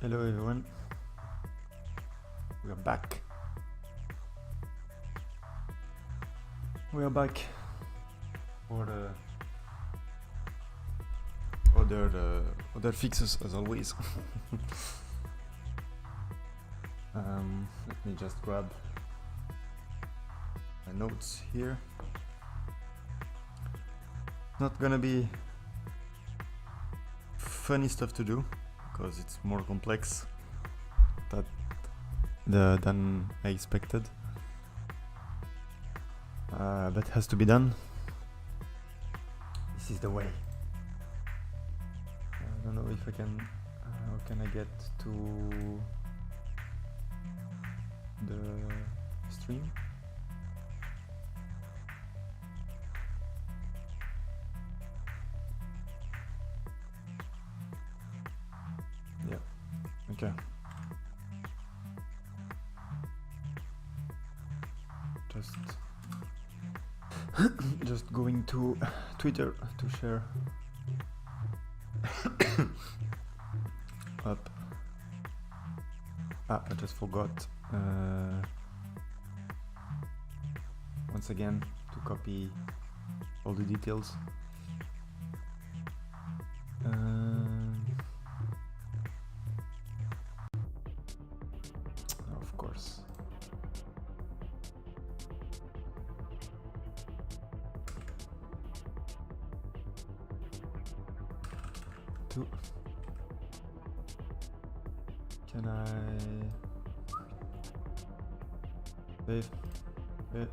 Hello everyone, we are back. We are back for the other fixes as always. Let me just grab my notes here. Not gonna be funny stuff to do because it's more complex than I expected, but has to be done. This is the way. I don't know if I can. How can I get to the stream? Yeah. Okay. Just going to Twitter to share. Up. I just forgot once again to copy all the details. Of course. Can I save it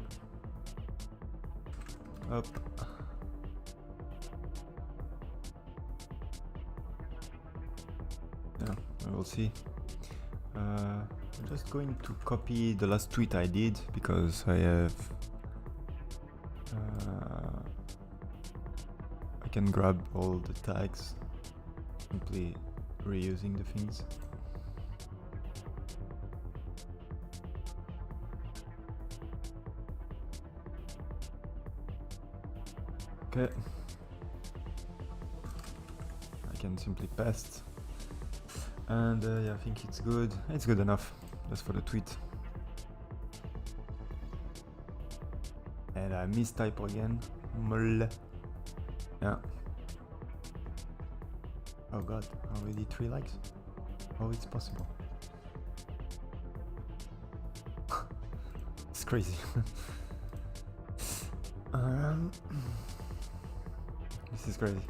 up? Yeah, I will see. I'm just going to copy the last tweet I did because I have I can grab all the tags, simply reusing the things. Okay, I can simply paste, and yeah, I think it's good. It's good enough just for the tweet. And I mistype again. Mul. Yeah. Oh god, already 3 likes? Oh, it's possible. It's crazy. This is crazy.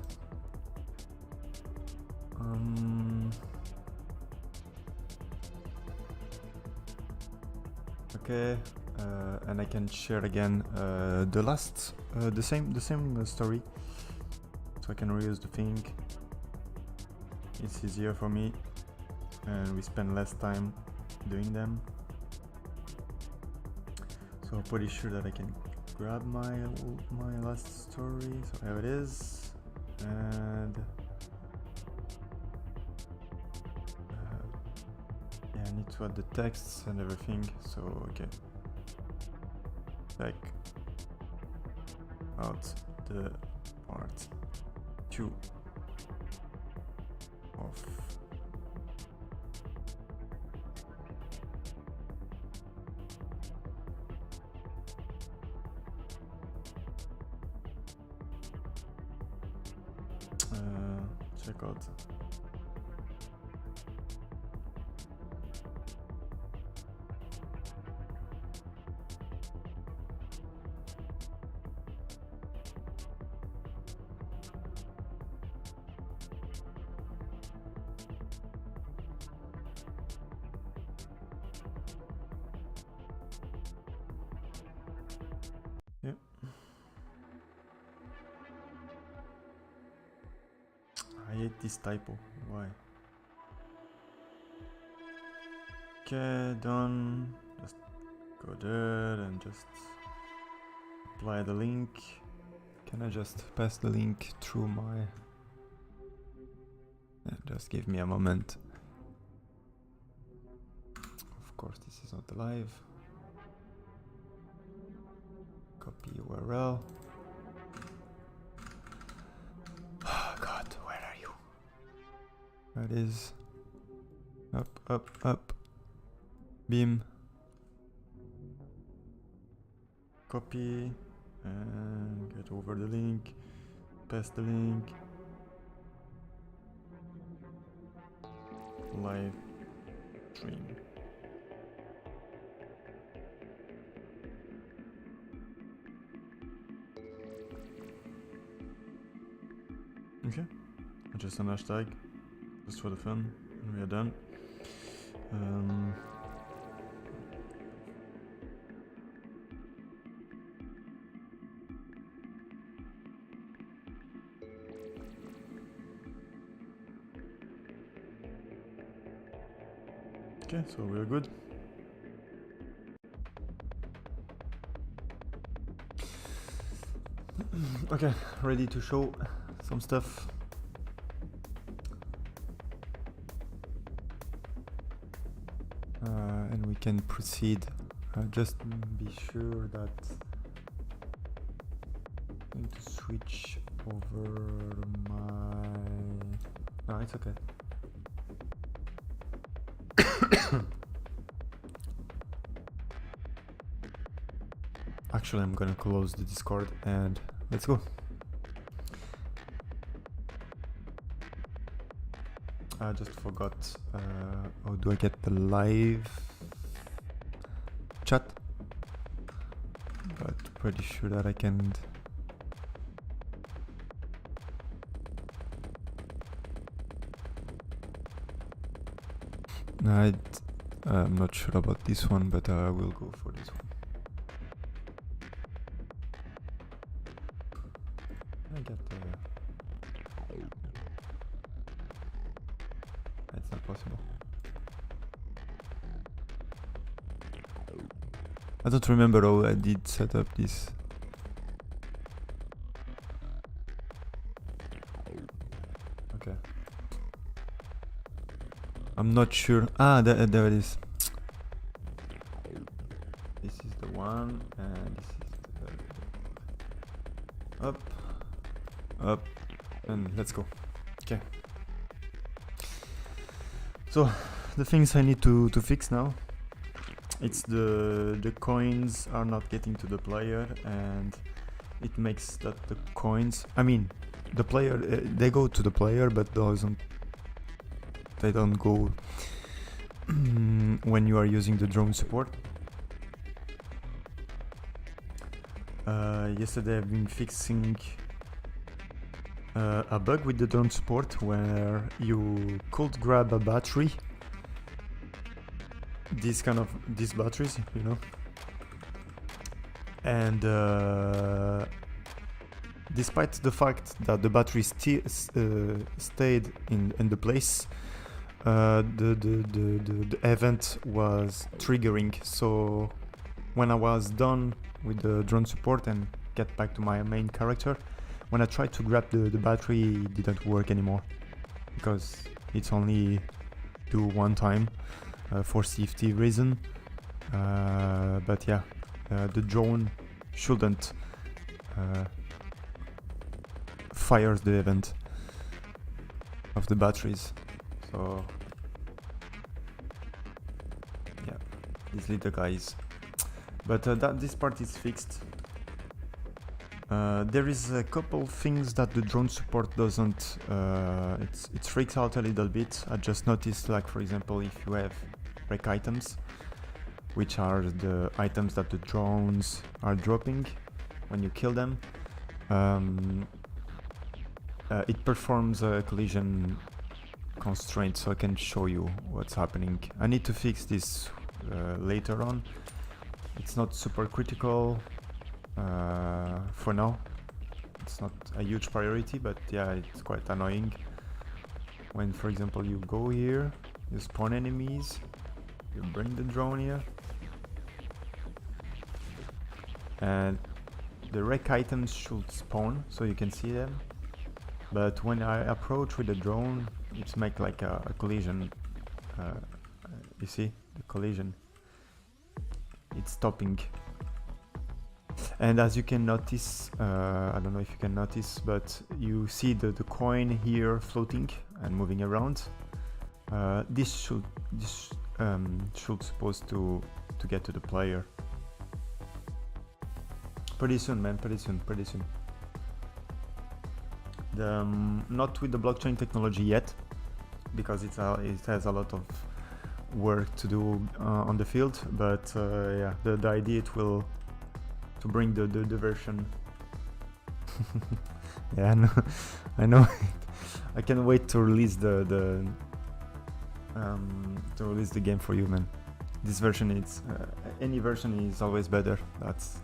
Okay, and I can share again the last, the same story, so I can reuse the thing. It's easier for me, and we spend less time doing them. So I'm pretty sure that I can grab my last story. So here it is, and yeah, I need to add the texts and everything. So okay, check out the part 2 of check out yeah. I hate this typo. Why? Okay, done. Just go there and just apply the link. Can I just pass the link through my... Yeah, just give me a moment. Of course, this is not live. Copy URL. Oh God, where are you? There it is. up. Beam. Copy. And get over the link. Paste the link. Live stream. Okay, just an hashtag, just for the fun, and we are done. Okay, so we're good. Okay, ready to show some stuff. And we can proceed. Just be sure that I'm going to switch over my... No, it's okay. Actually, I'm gonna close the Discord and let's go. I just forgot, how do I get the live chat? But pretty sure that I can. I'm not sure about this one, but I will go for this one. I get it's not possible. I don't remember how I did set up this. Okay. I'm not sure. Ah, there it is. This is the one, and this is the... Up, and let's go. Okay. So, the things I need to fix now. It's the coins are not getting to the player, and it makes that the coins... I mean, the player, they go to the player, but they don't go when you are using the drone support. Yesterday I've been fixing a bug with the drone support where you could grab a battery, these batteries, you know, and despite the fact that the battery stayed in the place, the event was triggering. So when I was done with the drone support and get back to my main character, when I tried to grab the battery, it didn't work anymore because it's only do one time for safety reason. But yeah, the drone shouldn't fire the event of the batteries. So yeah, these little guys. But this part is fixed. There is a couple things that the drone support doesn't. It freaks out a little bit. I just noticed, like for example, if you have wreck items, which are the items that the drones are dropping when you kill them, it performs a collision constraint. So I can show you what's happening. I need to fix this later on. It's not super critical. For now, it's not a huge priority, but yeah, it's quite annoying when, for example, you go here, you spawn enemies, you bring the drone here, and the wreck items should spawn so you can see them, but when I approach with the drone, it's make like a collision. You see the collision, it's stopping. And as you can notice, I don't know if you can notice, but you see the coin here floating and moving around. This should supposed to get to the player pretty soon, man. Pretty soon. Not with the blockchain technology yet, because it has a lot of work to do on the field. But yeah, the idea it will to bring the version. Yeah, I know. I can't wait to release the game for you, man. This version is any version is always better. That's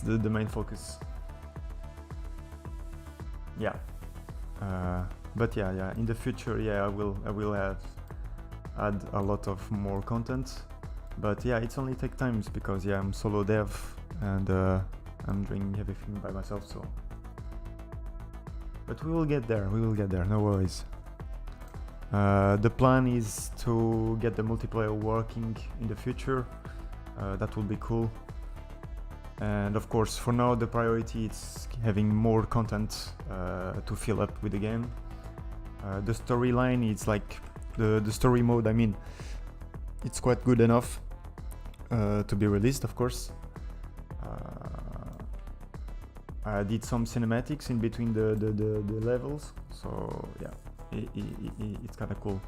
the main focus. Yeah. But yeah, in the future, yeah, I will add a lot of more content. But yeah, it's only take times because yeah, I'm solo dev and I'm doing everything by myself. So, but we will get there. No worries. The plan is to get the multiplayer working in the future. That will be cool. And of course, for now, the priority is having more content to fill up with the game. The storyline is like the story mode. I mean, it's quite good enough to be released, of course. I did some cinematics in between the levels, so yeah, it's kind of cool.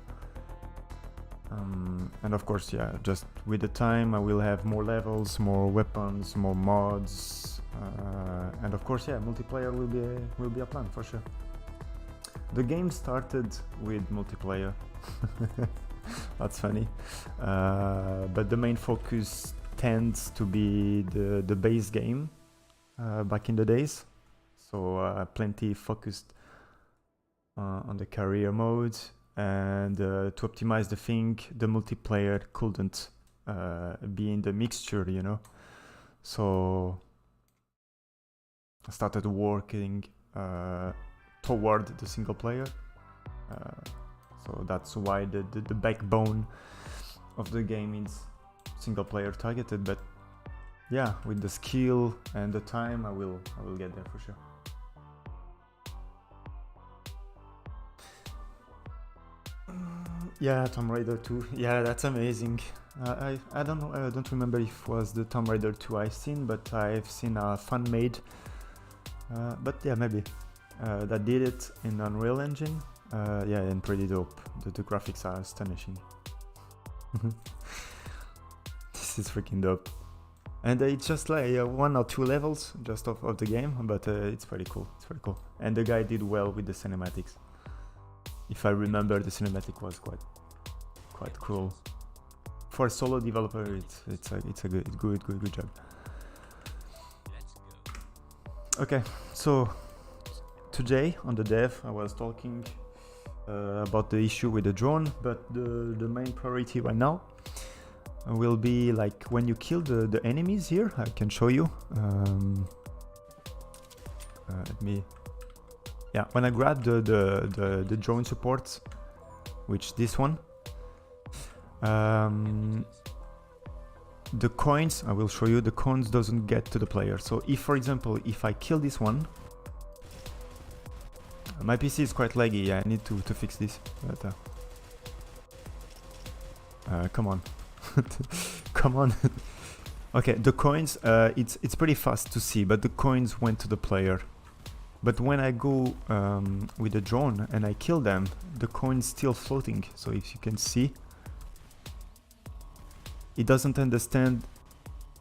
And of course, yeah, just with the time I will have more levels, more weapons, more mods, and of course, yeah, multiplayer will be a plan for sure. The game started with multiplayer. That's funny, but the main focus tends to be the base game back in the days. So plenty focused on the career mode. And to optimize the thing, the multiplayer couldn't be in the mixture, you know. So I started working toward the single player. So that's why the backbone of the game is single player targeted. But yeah, with the skill and the time, I will get there for sure. Yeah, Tomb Raider 2. Yeah, that's amazing. I don't know. I don't remember if it was the Tomb Raider 2 I've seen, but I've seen a fan made. But yeah, maybe that did it in Unreal Engine. Yeah, and pretty dope. The graphics are astonishing. This is freaking dope. And it's just like 1 or 2 levels just of the game, but it's pretty cool. And the guy did well with the cinematics. If I remember, the cinematic was quite cool. For a solo developer, it's a good job. Okay, so today on the dev, I was talking about the issue with the drone, but the main priority right now will be like when you kill the enemies here. I can show you. Let me. Yeah, when I grab the drone support, which this one, the coins, I will show you, the coins doesn't get to the player. So if, for example, if I kill this one, my PC is quite laggy. Yeah, I need to fix this. But, come on, come on. Okay, the coins, it's pretty fast to see, but the coins went to the player. But when I go with the drone and I kill them, the coin's still floating. So if you can see, it doesn't understand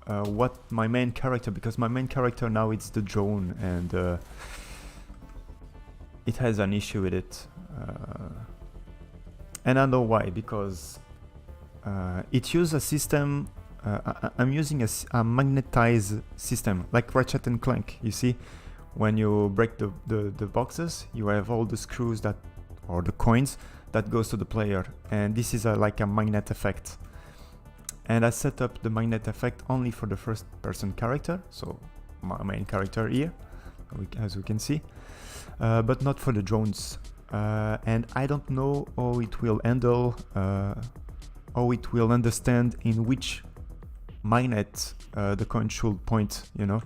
what my main character, because my main character now it's the drone, and it has an issue with it. And I know why, because it uses a system, I'm using a magnetized system, like Ratchet and Clank, you see? When you break the boxes, you have all the screws that, or the coins that goes to the player, and this is like a magnet effect. And I set up the magnet effect only for the first person character, so my main character here, as we can see, but not for the drones. And I don't know how it will handle, how it will understand in which magnet the coin should point, you know.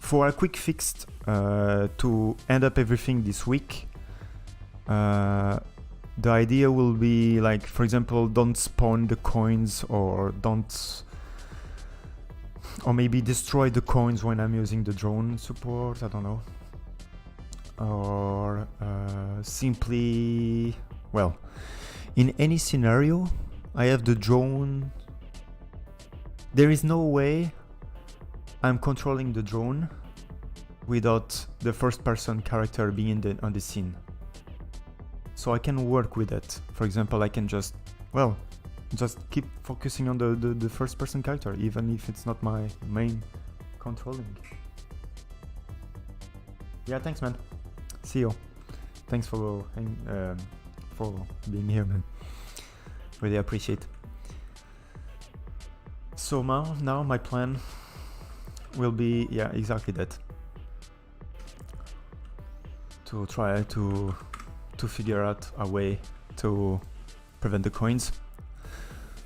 For a quick fix to end up everything this week, the idea will be like, for example, don't spawn the coins, or maybe destroy the coins when I'm using the drone support, I don't know. Or simply, well, in any scenario, I have the drone. There is no way I'm controlling the drone without the first person character being on the scene. So I can work with it. For example, I can just keep focusing on the first person character, even if it's not my main controlling. Yeah, thanks, man. See you. Thanks for being here, man. Really appreciate. So now my plan will be, yeah, exactly that. To try to figure out a way to prevent the coins.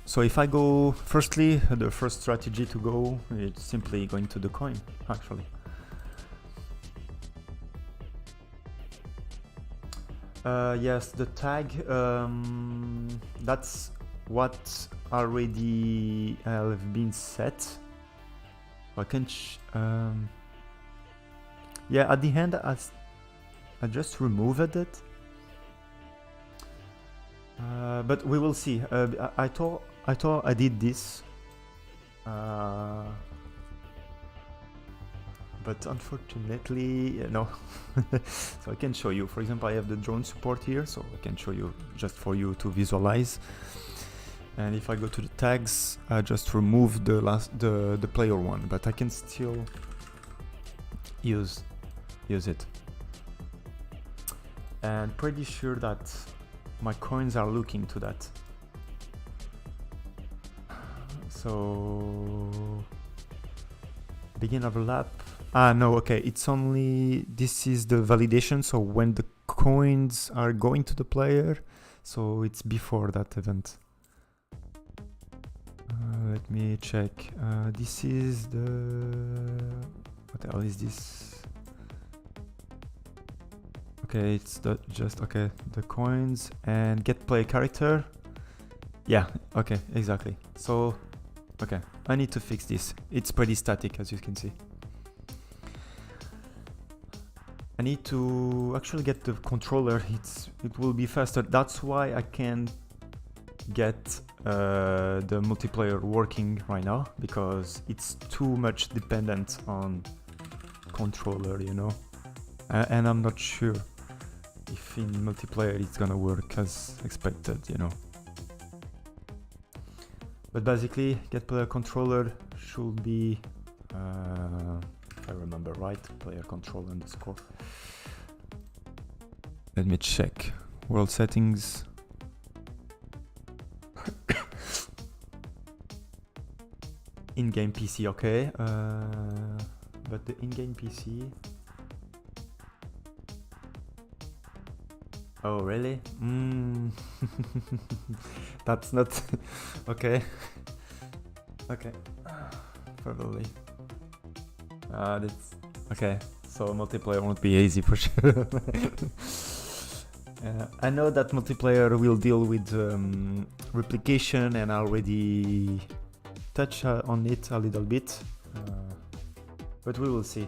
So if I go, firstly, the first strategy to go, it's simply going to the coin, actually. Yes, the tag, that's what already have been set. I can, yeah, at the end, I just removed it. But we will see. I thought I did this, but unfortunately, no. So I can show you. For example, I have the drone support here, so I can show you just for you to visualize. And if I go to the tags, I just remove the player one, but I can still use it. And pretty sure that my coins are looking to that. So begin of a lap. No, okay, it's only, this is the validation, so when the coins are going to the player, so it's before that event. Let me check. This is the, what the hell is this? Okay, it's okay, the coins and get play character. Yeah, okay, exactly. So, okay, I need to fix this. It's pretty static, as you can see. I need to actually get the controller. It will be faster. That's why I can't get the multiplayer working right now, because it's too much dependent on controller, you know. And I'm not sure if in multiplayer it's gonna work as expected, you know. But basically, get player controller should be, if I remember right, player controller underscore. Let me check. World settings. In-game PC, okay. But the in-game PC. Oh, really? That's not okay. Okay, probably. That's okay. So multiplayer won't be easy for sure. I know that multiplayer will deal with replication, and I already touch on it a little bit, but we will see.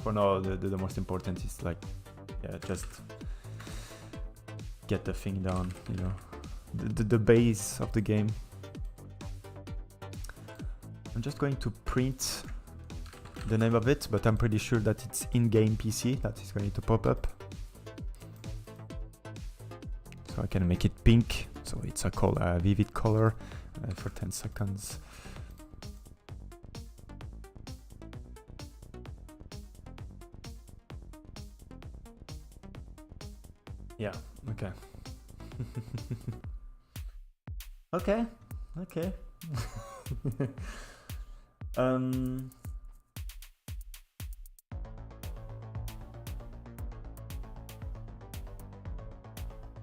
For now, the most important is like, yeah, just get the thing down, you know, the base of the game. I'm just going to print the name of it, but I'm pretty sure that it's in-game PC that is going to pop up. So I can make it pink, so it's a vivid color for 10 seconds. Yeah, okay. Okay.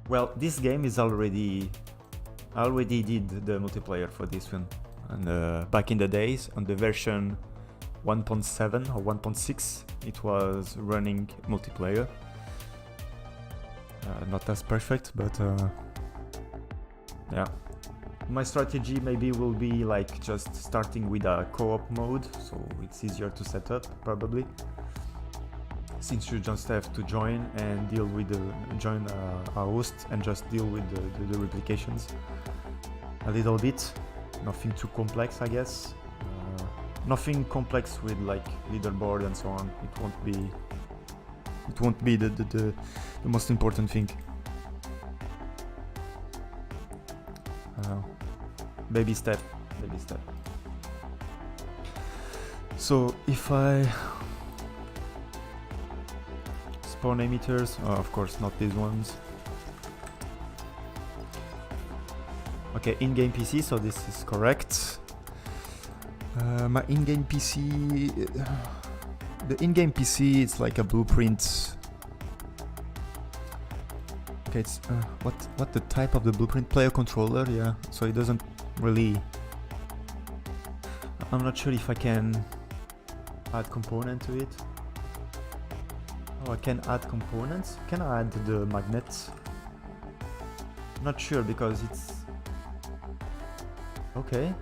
Well, this game is already, I already did the multiplayer for this one, and back in the days on the version 1.7 or 1.6 it was running multiplayer. Not as perfect, but yeah. My strategy maybe will be like just starting with a co-op mode, so it's easier to set up probably, since you just have to join and deal with join a host and just deal with the replications a little bit. Nothing too complex, I guess. Nothing complex with like leaderboard and so on. It won't be the most important thing. Baby step. So if I spawn emitters, of course not these ones. Okay, in-game PC, so this is correct. My in-game PC, the in-game PC, it's like a blueprint. Okay, it's what the type of the blueprint? Player controller, yeah. So it doesn't really. I'm not sure if I can add component to it. Oh, I can add components. Can I add the magnets? Not sure because it's. Okay,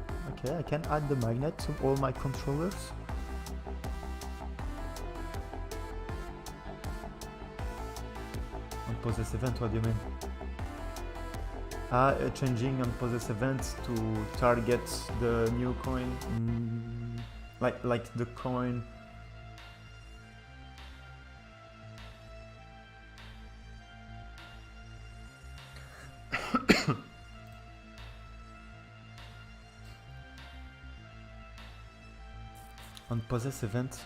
I can add the magnet to all my controllers. On possess event, what do you mean? Changing on possess event to target the new coin. Like the coin. On possess event.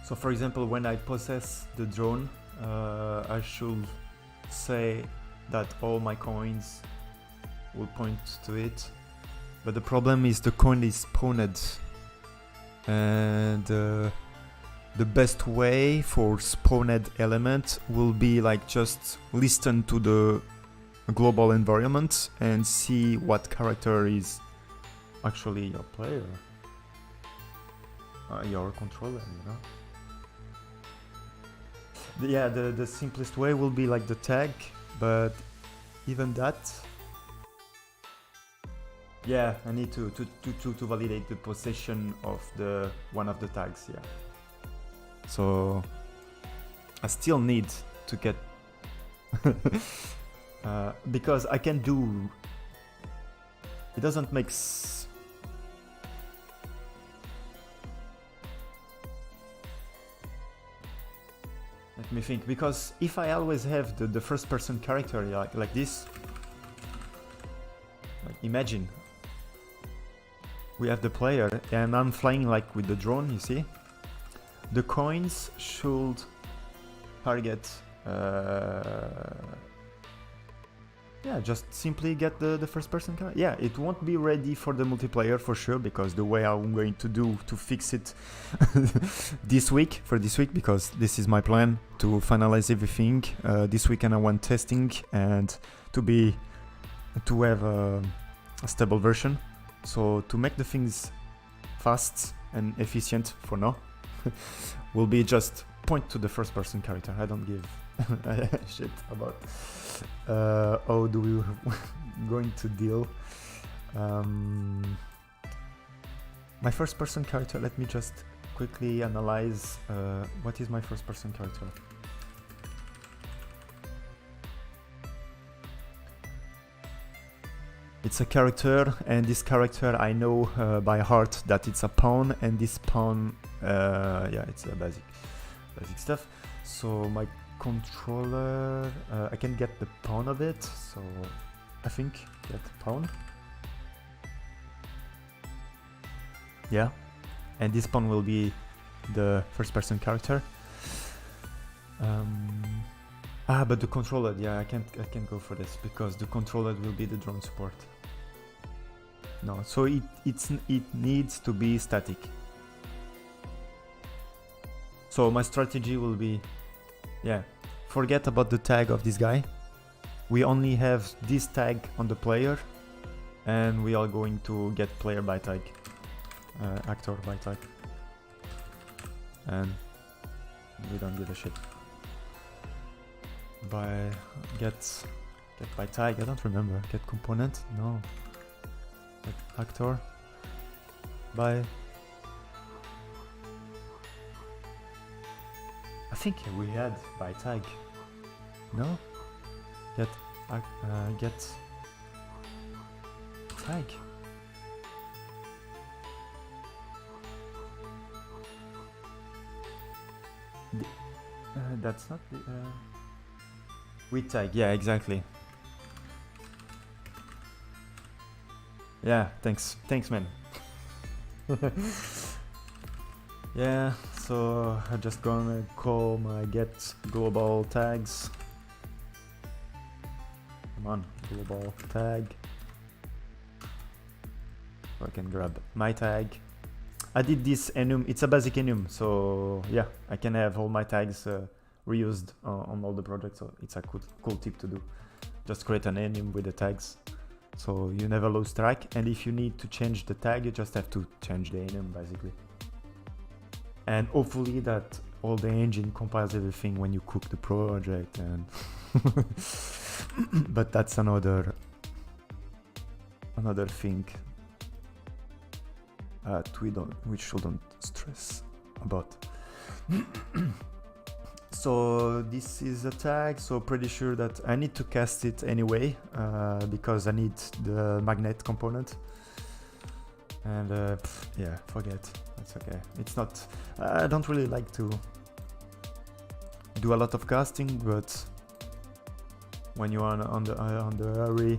So for example, when I possess the drone, I should say that all my coins will point to it. But the problem is the coin is spawned, and the best way for spawned element will be like just listen to the global environment and see what character is actually your player. Your controller, you know. Yeah, the simplest way will be like the tag, but even that, yeah, I need to validate the possession of the one of the tags. Yeah, so I still need to get because I can do. It doesn't make. Let me think, because if I always have the first person character like this, like imagine we have the player and I'm flying like with the drone, you see? The coins should target, yeah, just simply get the first person character. Yeah, it won't be ready for the multiplayer for sure, because the way I'm going to do to fix it this week, because this is my plan to finalize everything this weekend. I want testing and to have a stable version. So to make the things fast and efficient for now, will be just point to the first person character. I don't give shit about how do we going to deal. My first person character, let me just quickly analyze what is my first person character. It's a character, and this character I know by heart that it's a pawn, and this pawn, yeah, it's a basic stuff. So my controller, I can get the pawn of it, so I think get pawn. Yeah, and this pawn will be the first person character. But the controller, yeah, I can't go for this because the controller will be the drone support. No, so it needs to be static. So my strategy will be, yeah, forget about the tag of this guy. We only have this tag on the player, and we are going to get player by tag, actor by tag, and we don't give a shit. by get by tag. I don't remember. Get component? No. Get actor by. I think we had by tag. No. Get tag. That's not the with tag. Yeah, exactly. Yeah, thanks, man. Yeah, so I'm just gonna call my get global tags. Come on, global tag. So I can grab my tag. I did this enum, it's a basic enum, so yeah, I can have all my tags reused on all the projects, so it's a cool tip to do. Just create an enum with the tags, so you never lose track, and if you need to change the tag, you just have to change the enum, basically. And hopefully that all the engine compiles everything when you cook the project, and but that's another thing. We shouldn't stress about. So this is a tag, so pretty sure that I need to cast it anyway, because I need the magnet component. And yeah, forget, it's okay. It's not, I don't really like to do a lot of casting, but when you are on the array,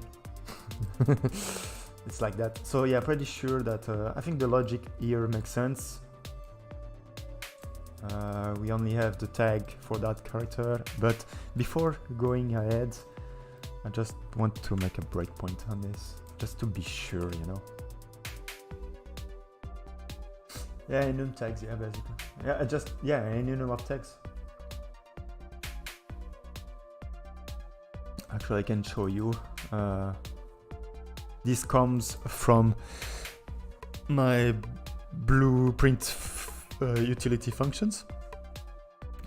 it's like that. So yeah, pretty sure that I think the logic here makes sense. We only have the tag for that character, but before going ahead, I just want to make a breakpoint on this, just to be sure, you know. Yeah, enum tags, yeah, basically. Yeah, enum of tags. Actually, I can show you. This comes from my blueprint utility functions,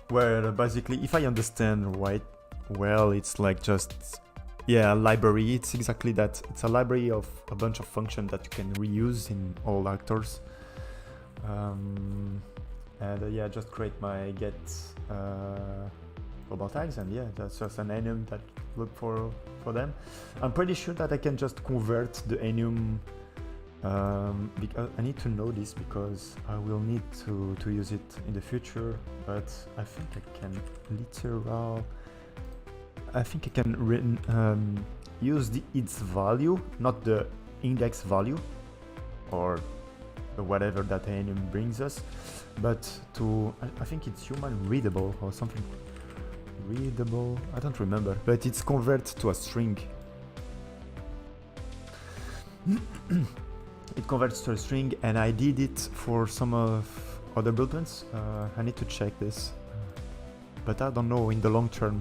where basically, if I understand right well, it's like just, yeah, a library. It's exactly that. It's a library of a bunch of functions that you can reuse in all actors. And yeah, just create my get global tags, and yeah, that's just an enum that look for them. I'm pretty sure that I can just convert the enum, because I need to know this because I will need to use it in the future, but I think I can use its value, not the index value or whatever that enum brings us, but I think it's human readable or something. Readable, I don't remember, but it's converted to a string. It converts to a string, and I did it for some of other blueprints. I need to check this, but I don't know in the long term.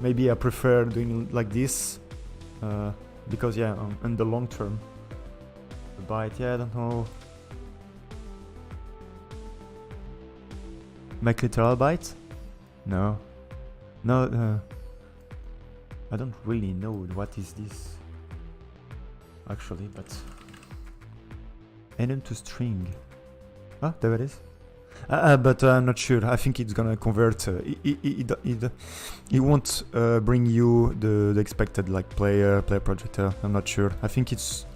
Maybe I prefer doing like this, because yeah, in the long term. The byte, yeah, I don't know. Make literal byte? No. I don't really know what is this actually, but enum to string. Ah, there it is. But I'm not sure. I think it's gonna convert. It won't bring you the expected like player projector. I'm not sure. I think it's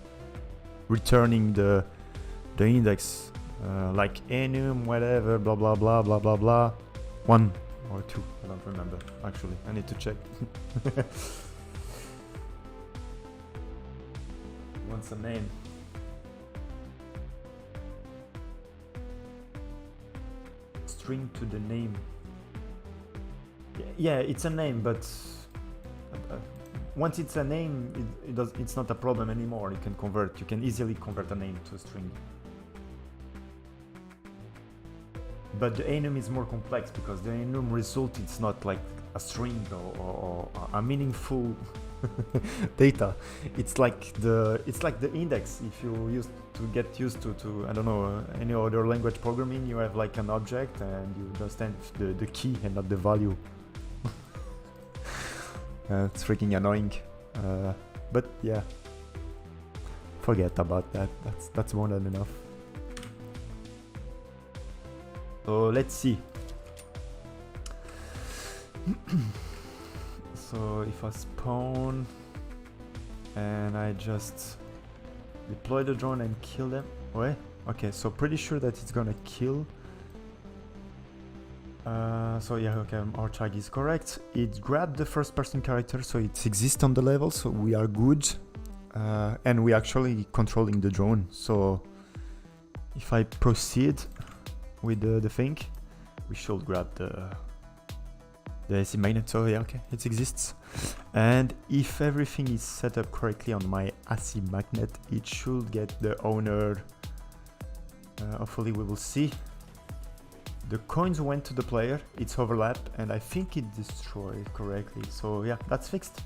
returning the index like enum whatever blah blah blah blah blah blah 1 or 2. I don't remember actually. I need to check. What's the name? String to the name. Yeah, it's a name, but once it's a name, it's not a problem anymore. You can easily convert a name to a string. But the enum is more complex because the enum result, it's not like a string or a meaningful data. It's like the index. If you used to get used to I don't know, any other language programming, you have like an object and you understand the key and not the value. It's freaking annoying. But yeah, forget about that. That's more than enough. So let's see. So if I spawn and I just deploy the drone and kill them. Wait, okay, so pretty sure that it's gonna kill. So yeah, okay, our tag is correct. It grabbed the first person character, so it exists on the level, so we are good. And we actually controlling the drone, so if I proceed with the thing, we should grab the AC magnet. So yeah, okay, it exists. And if everything is set up correctly on my AC magnet, it should get the owner. Hopefully we will see. The coins went to the player, it's overlap, and I think it destroyed correctly. So yeah, that's fixed.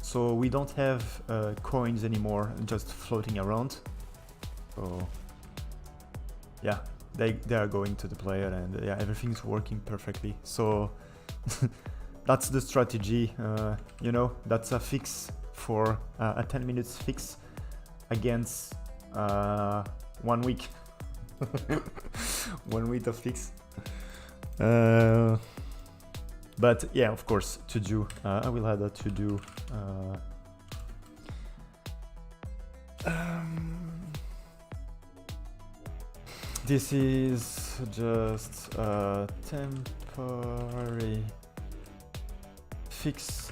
So we don't have coins anymore, just floating around. So yeah, they are going to the player, and yeah, everything's working perfectly. So that's the strategy. You know, that's a fix for a 10 minutes fix against 1 week. 1 week of fix. But yeah, of course, to do, I will add a to do. This is just a temporary fix.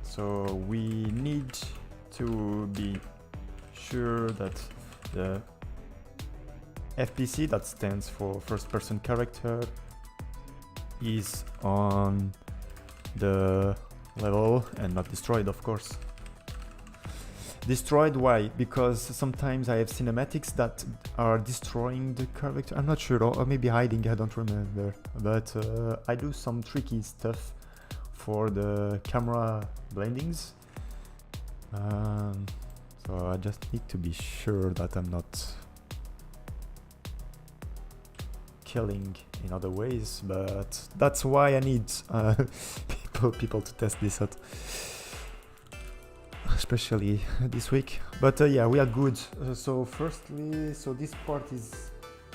So we need to be sure that the FPC, that stands for first person character, is on the level and not destroyed, of course. Destroyed, why? Because sometimes I have cinematics that are destroying the character. I'm not sure, or maybe hiding, I don't remember. But I do some tricky stuff for the camera blendings. So I just need to be sure that I'm not killing in other ways, but that's why I need people to test this out, especially this week. But yeah, we are good. So firstly, so this part is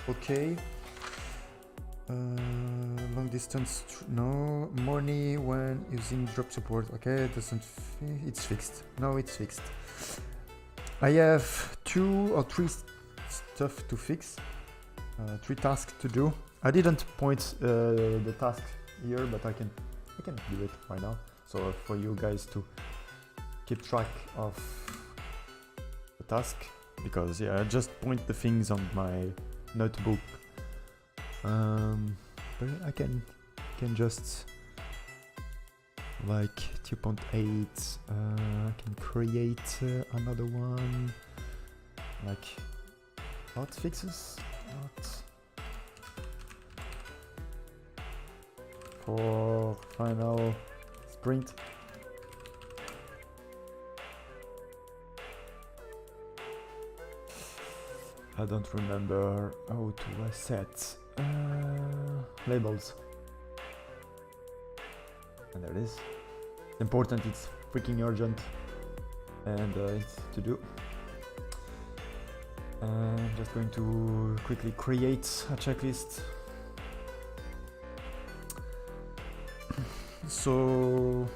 okay. Long distance, no. Money when using drop support. Okay, it doesn't. It's fixed. No, it's fixed. I have 2 or 3 stuff to fix. 3 tasks to do. I didn't point the task here, but I can do it right now. So for you guys to keep track of the task, because yeah, I just point the things on my notebook. But I can just like 2.8. I can create another one like hot fixes. For final sprint. I don't remember how to set labels. And there it is. It's important, it's freaking urgent, and it's to do. I'm just going to quickly create a checklist. So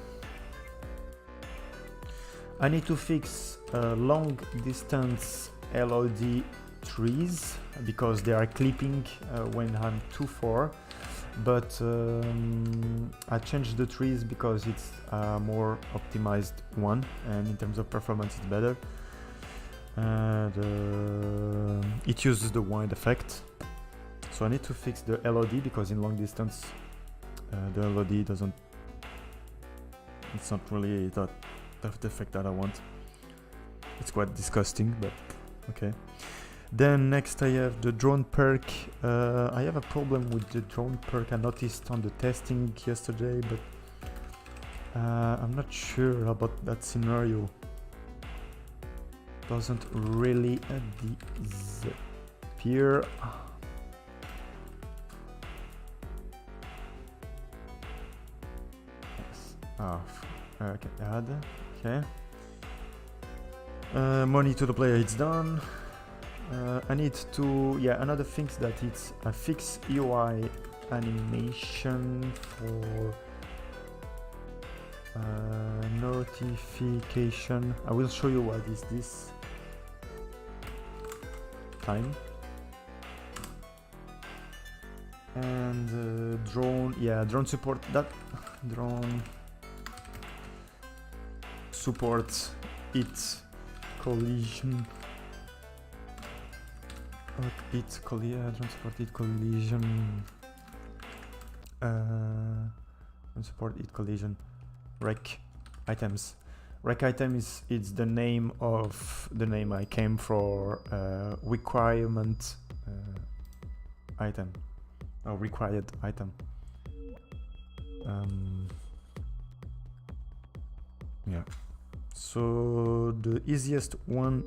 I need to fix long distance LOD trees because they are clipping when I'm too far, but I changed the trees because it's a more optimized one, and in terms of performance it's better, and it uses the wind effect. So I need to fix the LOD because in long distance the LOD doesn't, it's not really that the effect that I want. It's quite disgusting, but okay. Then next I have the drone perk. I have a problem with the drone perk I noticed on the testing yesterday, but I'm not sure about that scenario. Doesn't really disappear. Okay, add. Okay. Money to the player, it's done. I need to, another thing that it's a fixed UI animation for notification. I will show you what is this time. And drone, drone support, that drone supports it collision. Drone support it collision. Drone support it collision. Rec items. Rec item it's the name of the name I came for requirement item. Or required item. So the easiest one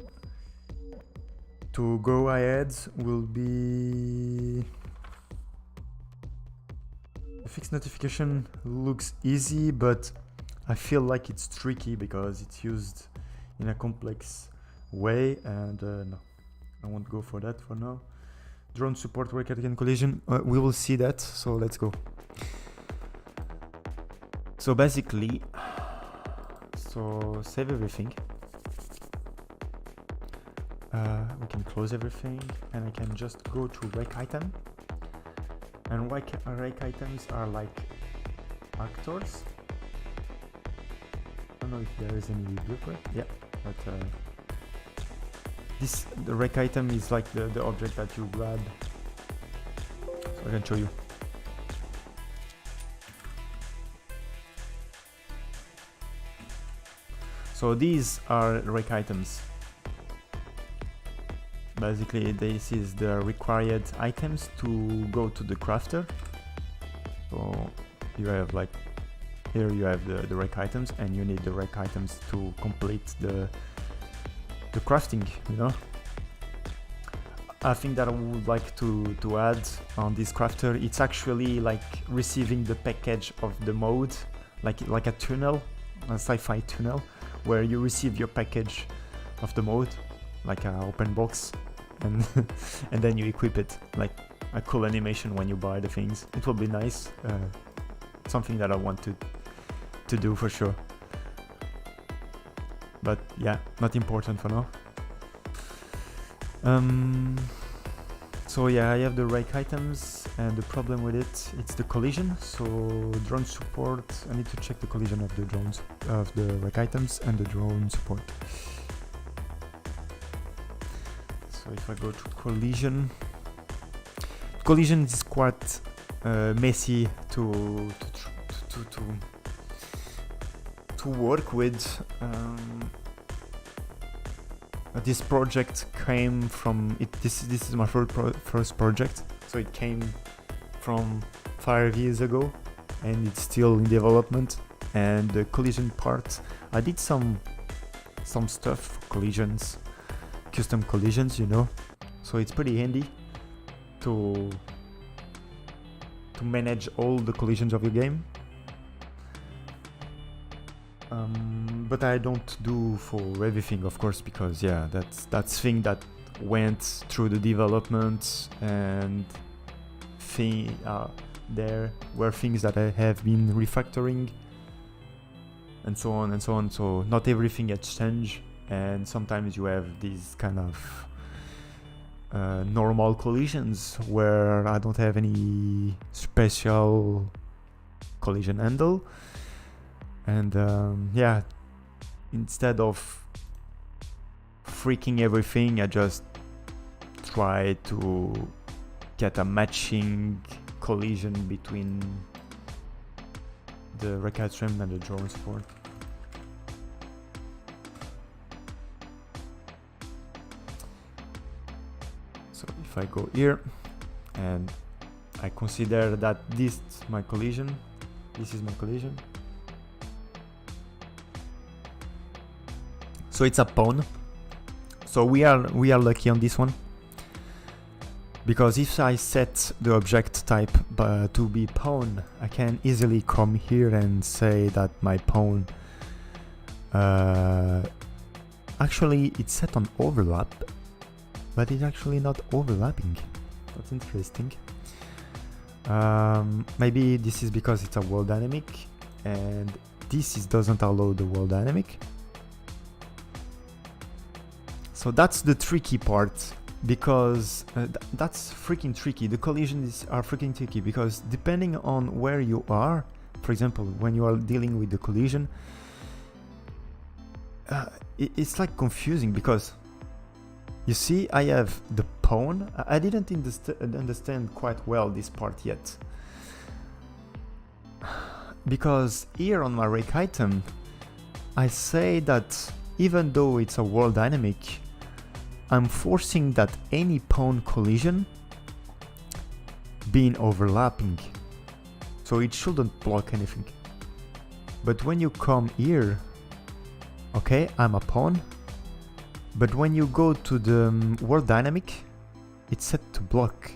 to go ahead will be the fixed notification. Looks easy, but I feel like it's tricky because it's used in a complex way, and no, I won't go for that for now. Drone support work again collision. We will see that, so let's go. So basically, save everything. We can close everything, and I can just go to rec item. And rec items are like actors. I don't know if there is any blueprint. Yeah, but the rec item is like the object that you grab. So I can show you. So these are rec items. Basically, this is the required items to go to the crafter. So you have like, here you have the rec items, and you need the rec items to complete the crafting, you know. I think that I would like to add on this crafter, it's actually like receiving the package of the mode, like a tunnel, a sci-fi tunnel, where you receive your package of the mode, like an open box, and and then you equip it, like a cool animation when you buy the things. It will be nice, something that I want to do for sure. But yeah, not important for now. So yeah, I have the rec items, and the problem with it's the collision. So drone support, I need to check the collision of the drones, of the rec items and the drone support. So if I go to collision is quite messy to work with. This project came from it. This is my first project, so it came from 5 years ago, and it's still in development. And the collision part, I did some stuff for collisions, custom collisions, you know. So it's pretty handy to manage all the collisions of your game. But I don't do for everything, of course, because yeah, that's thing that went through the development, and there were things that I have been refactoring, and so on and so on. So not everything has changed, and sometimes you have these kind of normal collisions where I don't have any special collision handle. And yeah, instead of freaking everything, I just try to get a matching collision between the rec item and the drone support. So if I go here and I consider that this is my collision, so it's a pawn. So we are lucky on this one. Because if I set the object type to be pawn, I can easily come here and say that my pawn actually it's set on overlap, but it's actually not overlapping. That's interesting. Maybe this is because it's a world dynamic and doesn't allow the world dynamic. So that's the tricky part, because that's freaking tricky. The collisions are freaking tricky because depending on where you are, for example, when you are dealing with the collision, it's like confusing because you see I have the pawn. I didn't understand quite well this part yet, because here on my rake item I say that even though it's a world dynamic, I'm forcing that any pawn collision being overlapping, so it shouldn't block anything. But when you come here, okay, I'm a pawn, but when you go to the world dynamic, it's set to block.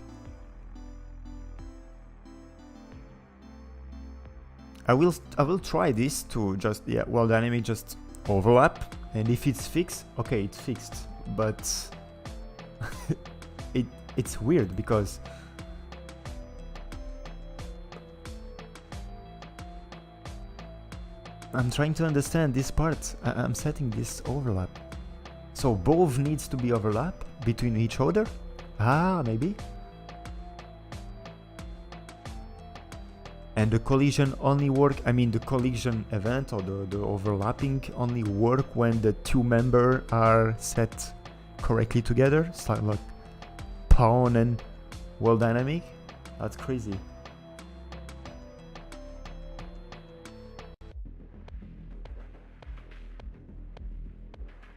I will try this to just, world dynamic just overlap, and if it's fixed, okay, it's fixed. But it's weird because I'm trying to understand this part. I'm setting this overlap, so both needs to be overlap between each other. Maybe. And the collision only work, I mean the collision event or the overlapping only work when the two members are set correctly together. It's like pawn and world dynamic. That's crazy.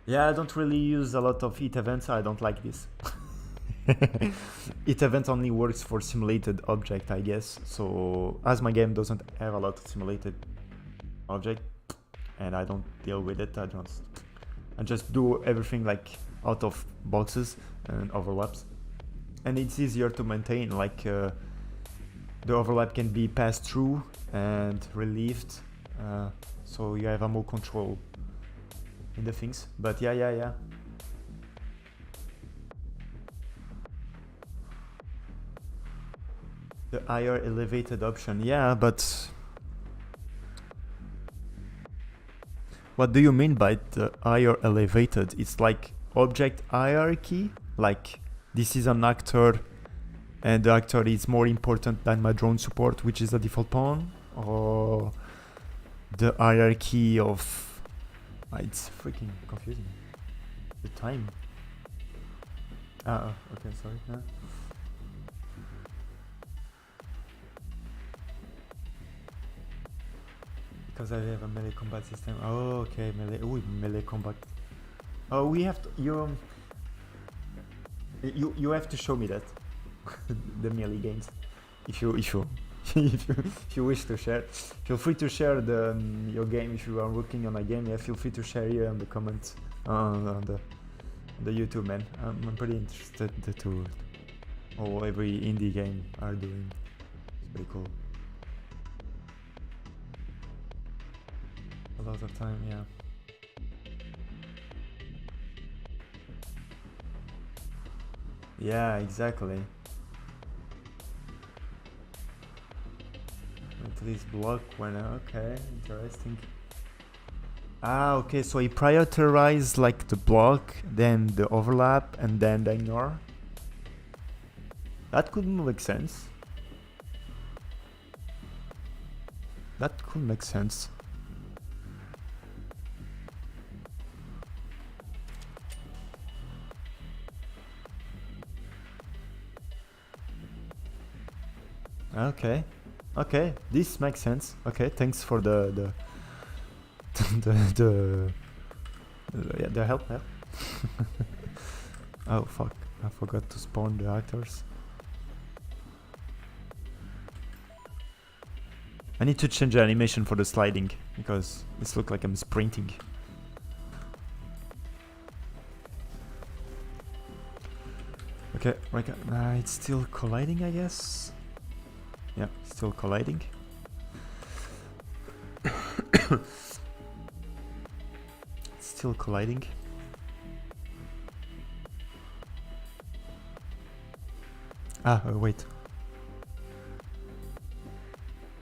Yeah, I don't really use a lot of it events. I don't like this. It event only works for simulated object, I guess. So as my game doesn't have a lot of simulated object and I don't deal with it, I just do everything like out of boxes and overlaps, and it's easier to maintain. Like the overlap can be passed through and relieved, so you have a more control in the things. But yeah. The higher elevated option, yeah, but what do you mean by the higher elevated? It's like object hierarchy, like this is an actor and the actor is more important than my drone support, which is the default pawn, or the hierarchy of it's freaking confusing. The time. Okay, sorry. Because I have a melee combat system. Oh, okay, melee. Oh, melee combat. Oh, we have to. You have to show me that the melee games. If you if you wish to share, feel free to share your game. If you are working on a game, yeah, feel free to share here in the comments on the YouTube, man. I'm pretty interested to how every indie game are doing. It's pretty cool. A lot of time, yeah. Yeah, exactly. At least block when okay, interesting. Okay, so he prioritizes like the block, then the overlap, and then the ignore. That could make sense. That could make sense. Okay, this makes sense. Okay, thanks for the help. Yeah. Oh fuck, I forgot to spawn the actors. I need to change the animation for the sliding because it looks like I'm sprinting. Okay, right. It's still colliding, I guess. Yeah, still colliding. Still colliding. Wait.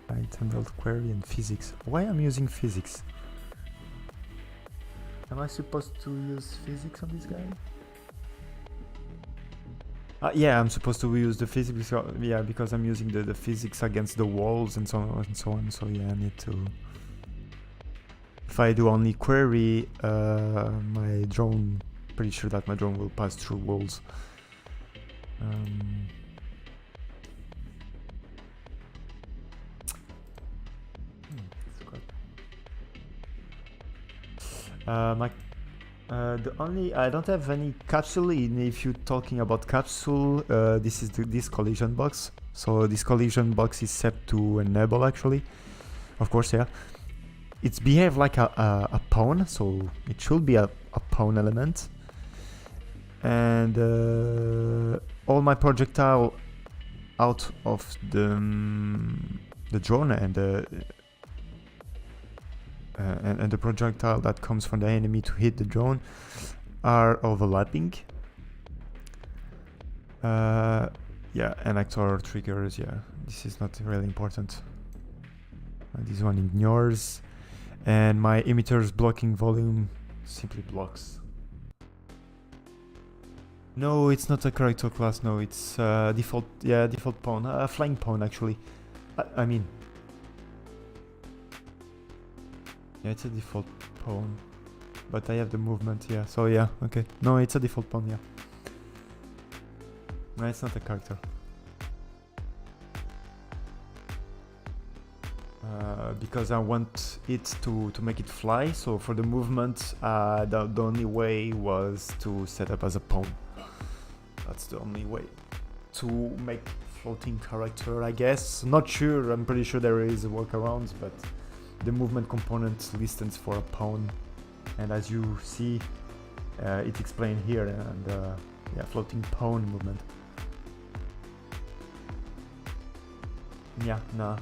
Right handled query and physics. Why I'm using physics? Am I supposed to use physics on this guy? Yeah, I'm supposed to use the physics. Yeah, because I'm using the physics against the walls and so on and so on. So yeah, I need to. If I do only query, my drone. Pretty sure that my drone will pass through walls. The only I don't have any capsule. If you're talking about capsule, this is this collision box. So this collision box is set to enable actually. Of course, yeah. It's behave like a pawn, so it should be a pawn element. And all my projectile out of the drone and the projectile that comes from the enemy to hit the drone are overlapping. Yeah, and actor triggers, yeah, this is not really important. This one ignores. And my emitters blocking volume simply blocks. No, it's not a character class, no, it's default, yeah, default pawn, a flying pawn actually. I mean, yeah, it's a default pawn, but I have the movement, yeah, so yeah, okay. No, it's a default pawn, yeah. No, it's not a character. Because I want it to make it fly, so for the movement, the only way was to set up as a pawn. That's the only way to make floating character, I guess. Not sure, I'm pretty sure there is a workaround, but the movement component listens for a pawn, and as you see, it's explained here, and yeah, floating pawn movement. Yeah, nah.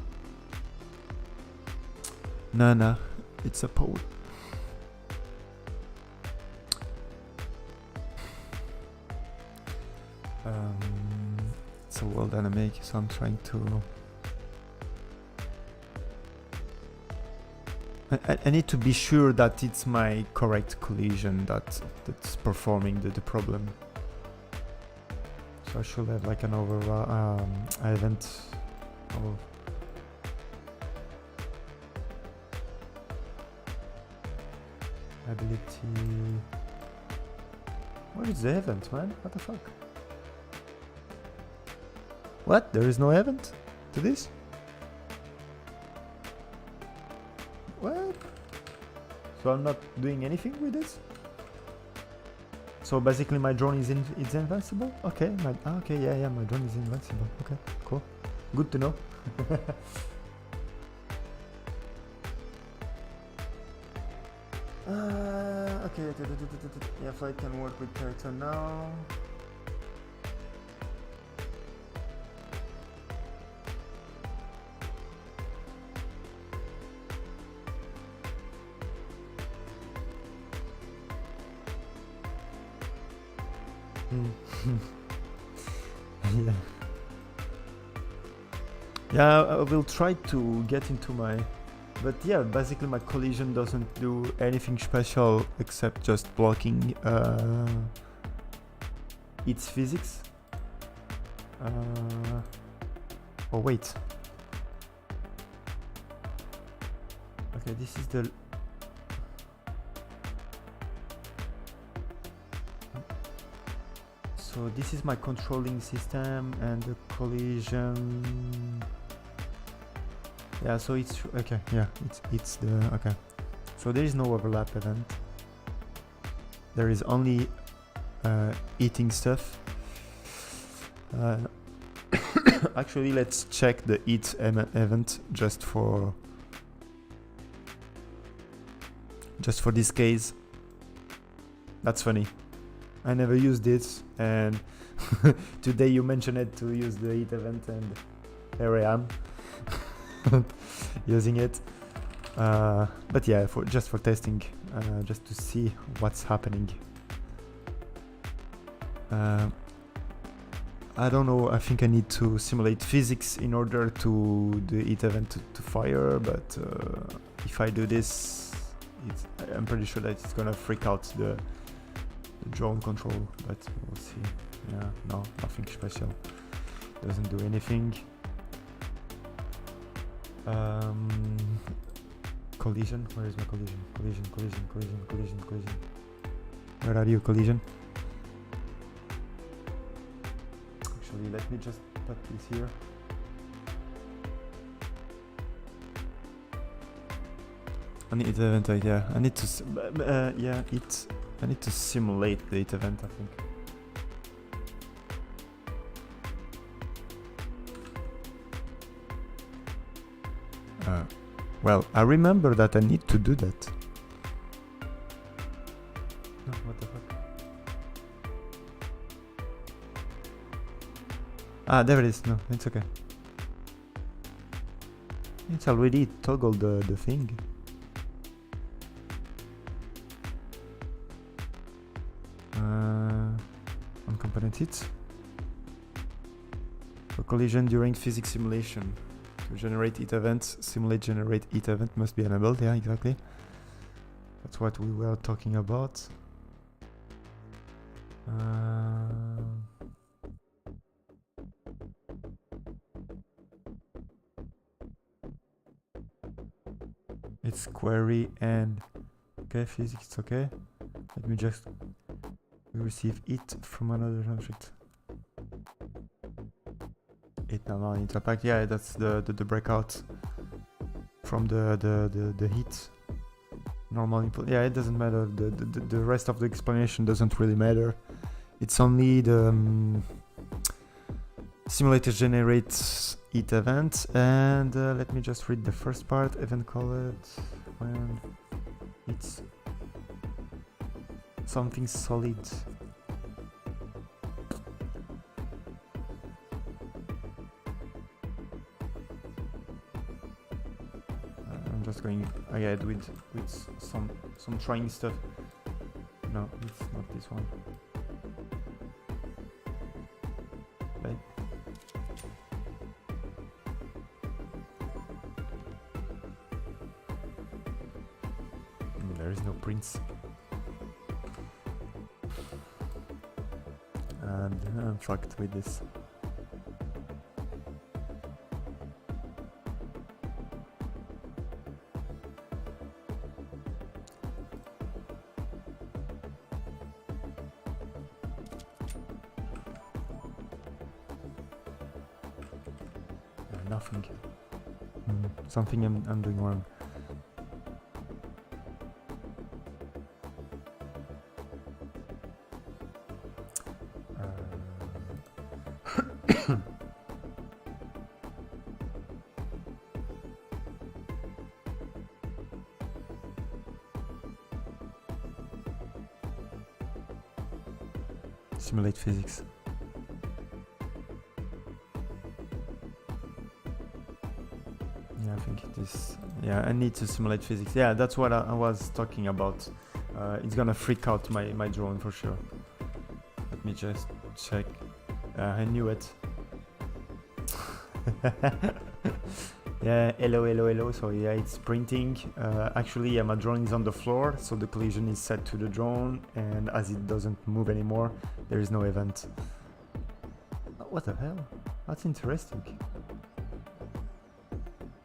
Nah, it's a pawn. It's a world dynamic, so I'm trying to. I need to be sure that it's my correct collision that's performing the problem. So I should have like an event. Ability. Where is the event, man? What the fuck? What? There is no event to this? What? So I'm not doing anything with this? So basically my drone is invincible? Okay, okay, yeah, my drone is invincible. Okay, cool. Good to know. Okay, yeah, flight can work with character now. Yeah. Yeah, I will try to get into my. But yeah, basically my collision doesn't do anything special except just blocking its physics. Oh wait. Okay, this is the. So this is my controlling system and the collision. Yeah, so it's okay. Yeah, it's the okay. So there is no overlap event. There is only eating stuff. Actually, let's check the eat event just for this case. That's funny. I never used it, and Today you mentioned it to use the heat event, and here I am using it. But yeah, just for testing, just to see what's happening. I don't know, I think I need to simulate physics in order to the heat event to fire, but if I do this, I'm pretty sure that it's gonna freak out the drone control, but we'll see. Yeah, no, nothing special. Doesn't do anything. Collision, where is my collision? Collision. Where are you, collision? Actually, let me just put this here. I need the event, yeah. I need to, I need to simulate the heat event, I think. Well, I remember that I need to do that. No, what the fuck? Ah, there it is. No, it's okay. It's already toggled the thing. On component hits. For collision during physics simulation. To generate heat events, simulate generate heat event must be enabled. Yeah, exactly. That's what we were talking about. It's query and okay, physics, okay. Let me just receive it from another object. It normal interact. Yeah, that's the breakout from the heat. Normal input. Yeah, it doesn't matter. The rest of the explanation doesn't really matter. It's only the simulator generates heat event, and let me just read the first part. Event called when it's something solid. I'm just going ahead with some trying stuff. No, it's not this one. Okay. There is no prints. And I'm fucked with this. Nothing. Something I'm doing wrong. Simulate physics. Yeah, I think it is. Yeah, I need to simulate physics. Yeah, that's what I was talking about. It's gonna freak out my drone for sure. Let me just check. I knew it. Yeah, hello. So yeah, it's printing. Actually, yeah, my drone is on the floor, so the collision is set to the drone, and as it doesn't move anymore, there is no event. What the hell? That's interesting.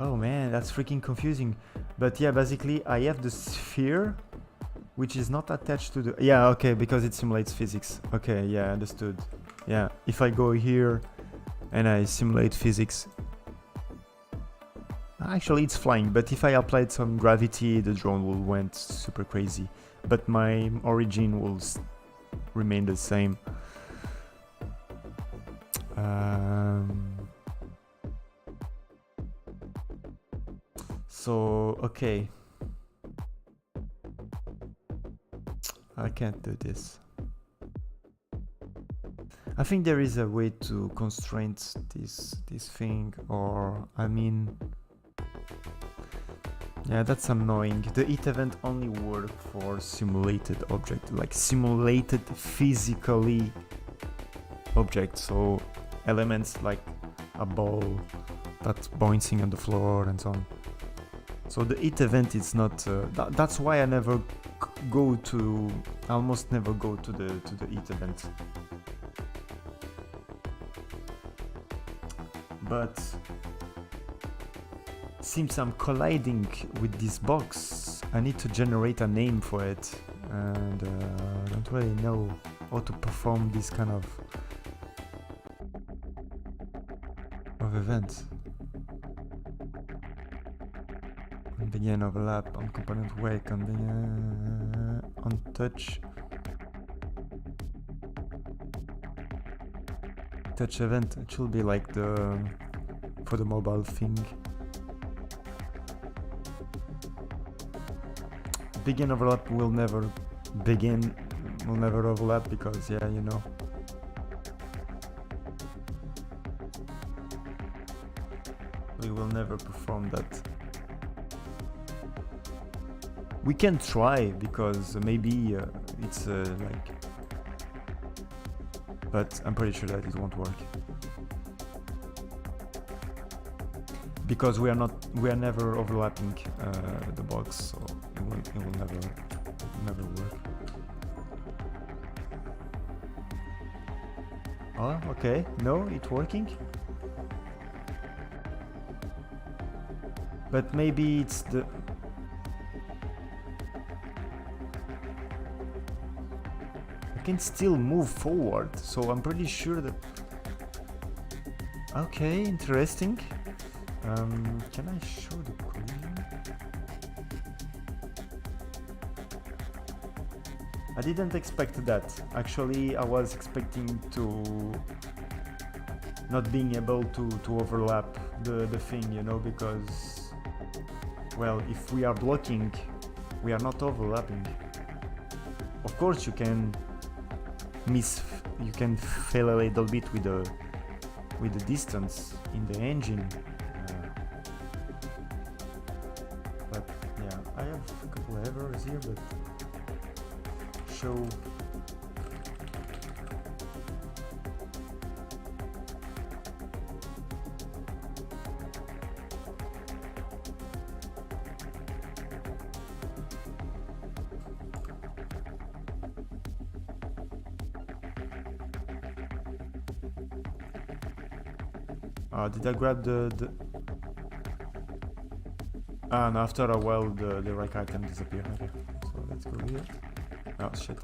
Oh man, that's freaking confusing. But yeah, basically I have the sphere, which is not attached to the... Yeah, okay, because it simulates physics. Okay, yeah, understood. Yeah, if I go here and I simulate physics... Actually, it's flying, but if I applied some gravity, the drone will went super crazy. But my origin will remain the same. So, okay. I can't do this. I think there is a way to constrain this thing, or I mean, yeah, that's annoying. The it event only work for simulated object, like simulated physically objects, so elements like a ball that's bouncing on the floor and so on. So the it event is not. That's why I never go to. Almost never go to the it event. But since I'm colliding with this box, I need to generate a name for it, and I don't really know how to perform this kind of events. On begin overlap, on component wake, on begin, on touch. Touch event, it should be like the for the mobile thing. Begin overlap will never overlap because, yeah, you know. We will never perform that. We can try because maybe it's like, but I'm pretty sure that it won't work because we are never overlapping the box, so it will never work. Oh, okay, no, it's working. But maybe it's the... I can still move forward, so I'm pretty sure that... Okay, interesting. Can I show the collision? I didn't expect that. Actually, I was expecting to... not being able to overlap the thing, you know, because... Well, if we are blocking, we are not overlapping. Of course, you can fail a little bit with the distance in the engine. But yeah, I have a couple of errors here, but show. Did I grab the... and after a while the right item disappeared. Okay, so let's go here. Oh shit.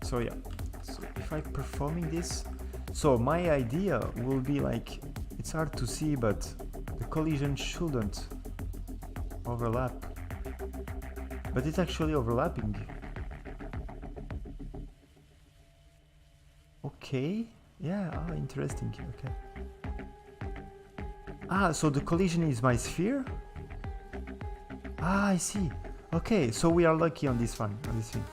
So yeah, so if I'm performing this, so my idea will be like, it's hard to see, but the collision shouldn't overlap, but it's actually overlapping. Okay, yeah, interesting, okay. So the collision is my sphere? I see. Okay, so we are lucky on this one, on this thing.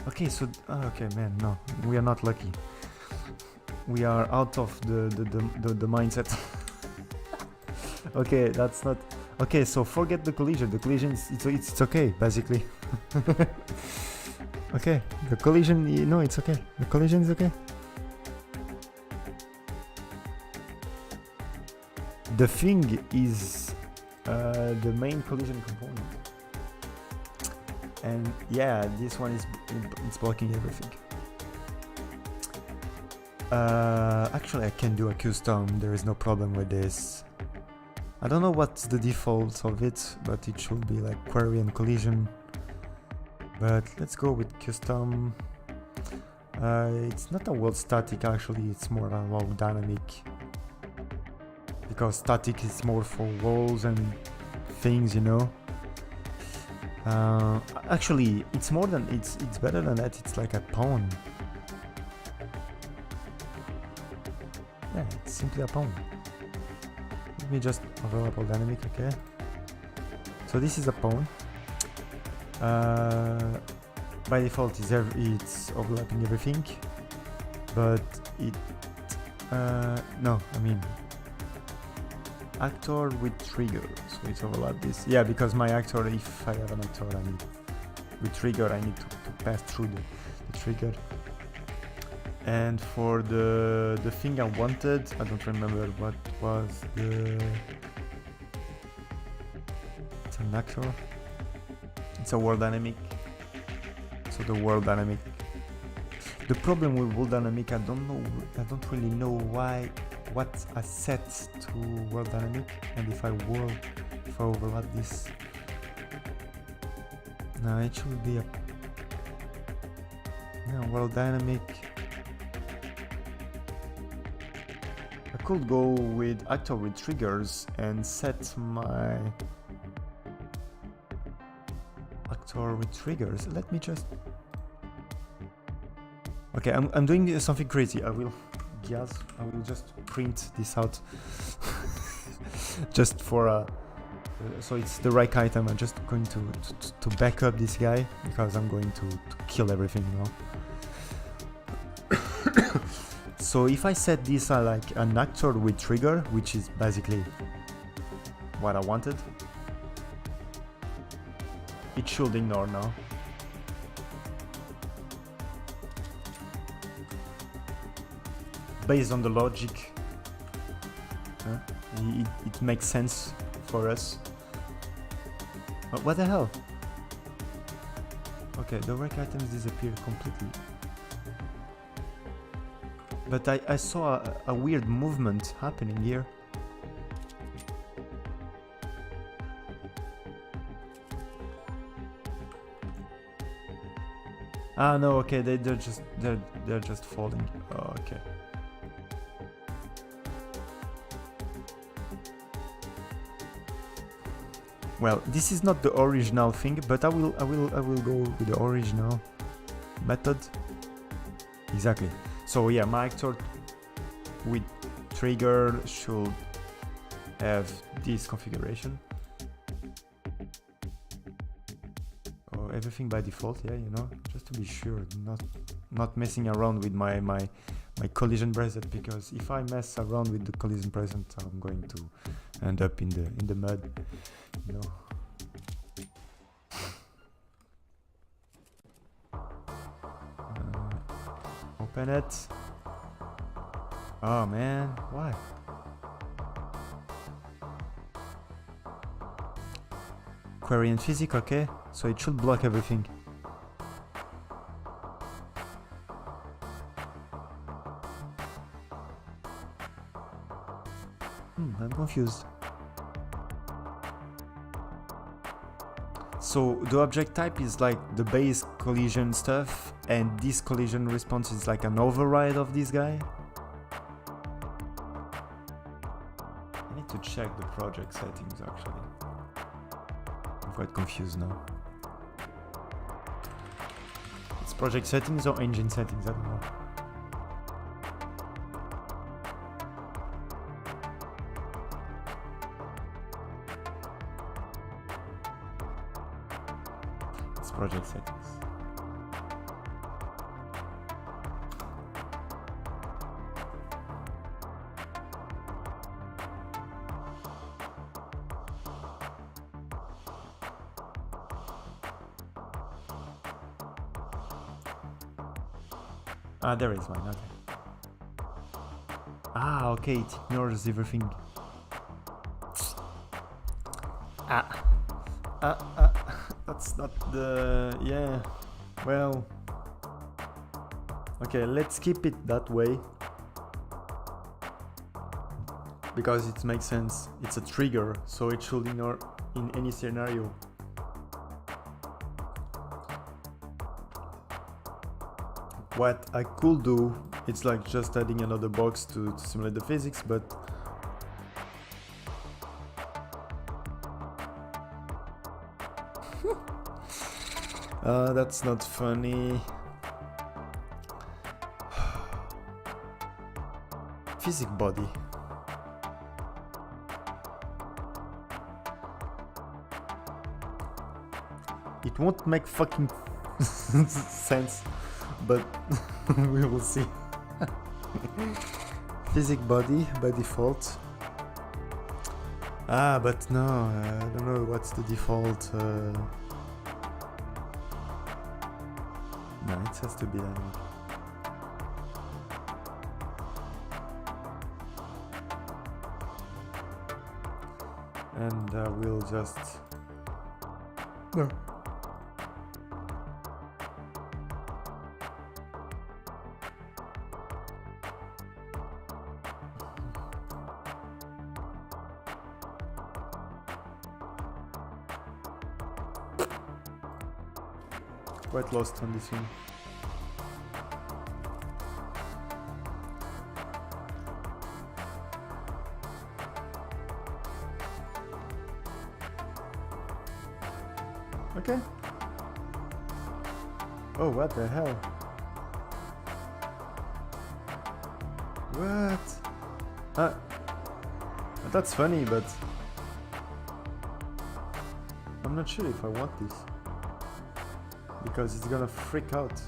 Okay, so, okay, man, no, we are not lucky. We are out of the mindset. Okay, that's not... Okay, so forget the collision. The collision, it's okay, basically. Okay, the collision, you know, it's okay. The collision is okay. The thing is the main collision component, and yeah, this one is it's blocking everything. Actually, I can do a custom. There is no problem with this. I don't know what's the default of it, but it should be like query and collision. But let's go with custom. It's not a world static. Actually, it's more a world dynamic. Because static is more for walls and things, you know. Actually, it's more than it's better than that. It's like a pawn. Yeah, it's simply a pawn. Let me just overlap all dynamic, okay. So this is a pawn. by default it's overlapping everything, but it no, I mean actor with trigger, so it's overlap this. Yeah, because my actor, if I have an actor I need with trigger, I need to pass through the trigger. And for the thing I wanted, I don't remember what was it's an actor. It's a world dynamic. So the world dynamic. The problem with world dynamic, I don't really know what I set to world dynamic, and if I overlap this. No, it should be a world dynamic. I could go with actor with triggers and set my actor with triggers. Let me just. Okay, I'm doing something crazy. I will just print this out just for so it's the right item. I'm just going to back up this guy because I'm going to kill everything now. So if I set this like an actor with trigger, which is basically what I wanted, it should ignore now. Based on the logic, it makes sense for us. But what the hell? Okay, the rec items disappeared completely. But I saw a weird movement happening here. Ah no, okay, they're just falling. Oh, okay. Well, this is not the original thing, but I will go with the original method. Exactly. So yeah, my actor with trigger should have this configuration. Oh, everything by default, yeah, you know, just to be sure, not messing around with my collision preset, because if I mess around with the collision preset, I'm going to end up in the mud, you know. Open it. Oh man, why? Query and physics, okay, so it should block everything. I'm confused. So the object type is like the base collision stuff, and this collision response is like an override of this guy. I need to check the project settings actually. I'm quite confused now. It's project settings or engine settings, I don't know. Project settings. Ah, there is one. Okay. Ah, okay. It ignores everything. That's not the... yeah, well, okay, let's keep it that way because it makes sense. It's a trigger, so it should ignore in any scenario. What I could do, it's like just adding another box to simulate the physics, but that's not funny. Physics body. It won't make fucking sense, but we will see. Physic body by default. Ah, but no, I don't know what's the default. No, it has to be dynamic. And we'll just... No. Quite lost on this one. Okay. Oh, what the hell? What? That's funny, but I'm not sure if I want this. Because it's gonna freak out.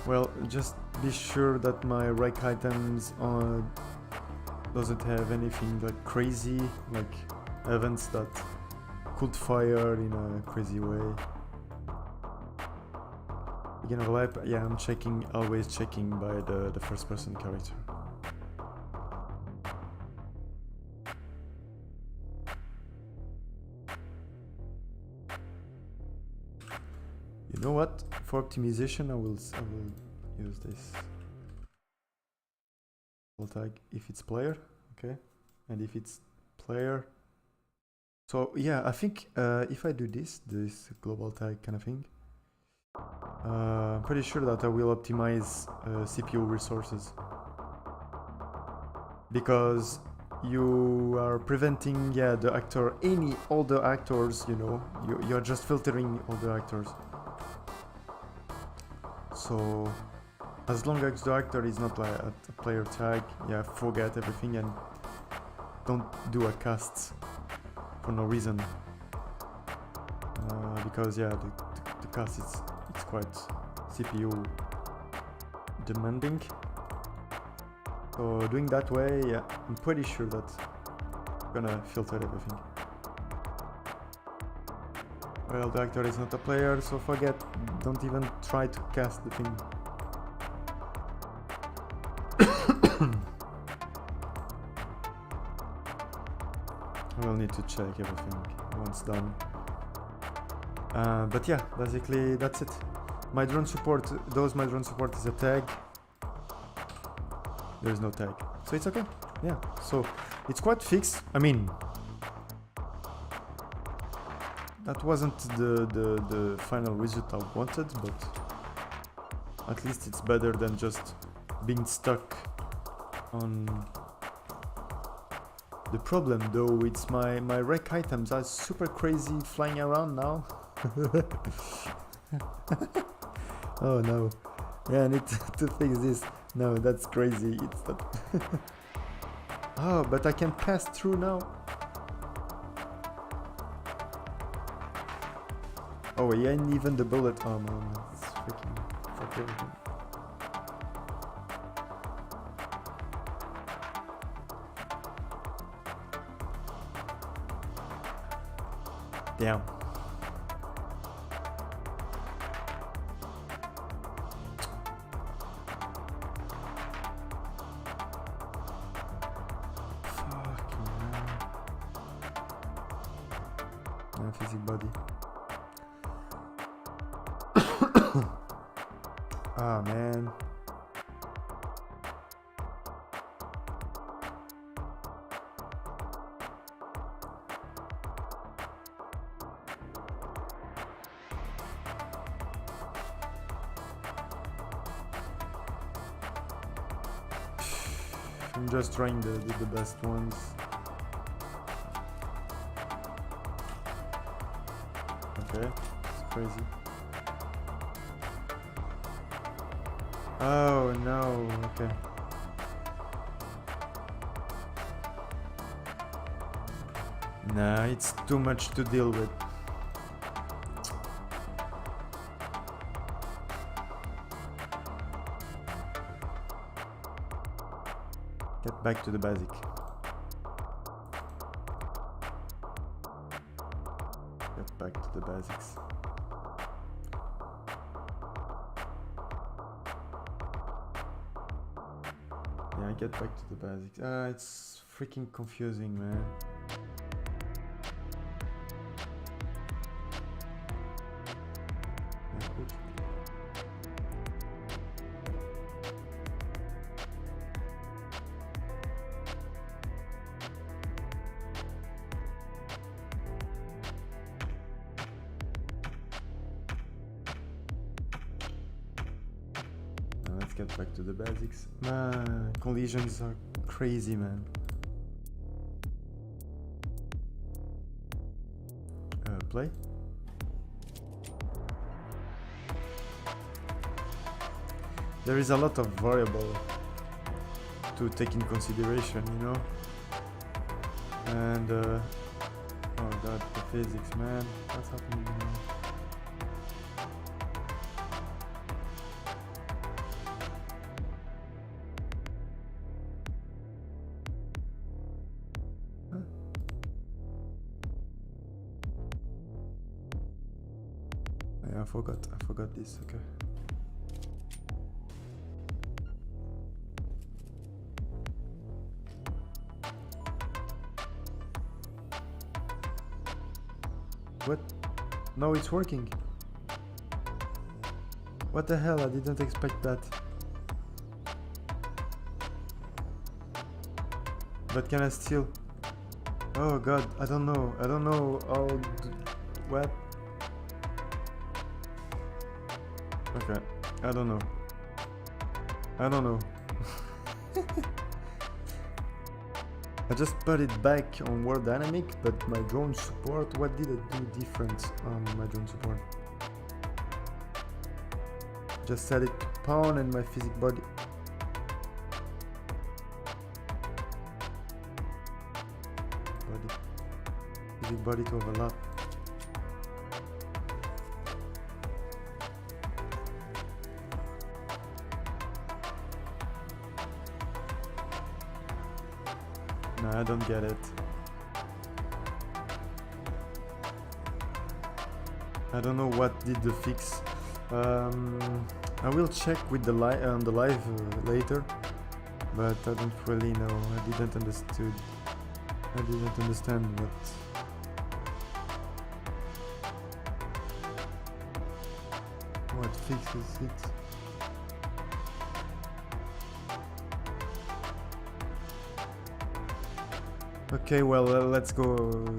Well, just be sure that my rec items doesn't have anything like crazy, like events that could fire in a crazy way. Beginner lap, yeah, I'm checking, always checking by the first person character. You know what? For optimization, I will use this tag if it's player, okay, and if it's player. So yeah, I think if I do this global tag kind of thing, I'm pretty sure that I will optimize CPU resources, because you are preventing all the actors, you know, you're just filtering all the actors. So as long as the actor is not like a player tag, yeah, forget everything and don't do a cast for no reason, because yeah, the cast it's quite CPU demanding. So doing that way, yeah, I'm pretty sure that I'm gonna filter everything. Well, the actor is not a player, so forget, don't even try to cast the thing. I will need to check everything once done. But yeah, basically that's it. My drone support is a tag. There is no tag, so it's okay. Yeah, so it's quite fixed. I mean, that wasn't the final result I wanted, but at least it's better than just being stuck on. The problem though, it's my rec items are super crazy flying around now. Oh no. Yeah, I need to fix this. No, that's crazy. It's not. Oh, but I can pass through now. Oh, yeah, and even the bullet. Oh man, it's freaking fuck everything. Damn. Fucking hell. No physic body. Ah, man. I'm just trying the best ones. Okay, it's crazy. Oh no, okay. Nah, it's too much to deal with. Get back to the basic. Get back to the basics. Yeah, get back to the basics. It's freaking confusing, man. Let's get back to the basics. Collisions are crazy, man. Play. There is a lot of variable to take in consideration, you know. And oh god, the physics, man. What's happening now? Yeah, I forgot this, okay. What? No, it's working. What the hell? I didn't expect that. But can I still? Oh god, I don't know how. What? Okay, I don't know. I just put it back on World Dynamic, but my drone support, what did I do different on my drone support? Just set it to pawn and my physics body. Physics body to overlap. No, I don't get it. I don't know what did the fix. I will check with the on the live later, but I don't really know. I didn't understand what fixes it. Okay, well, let's go.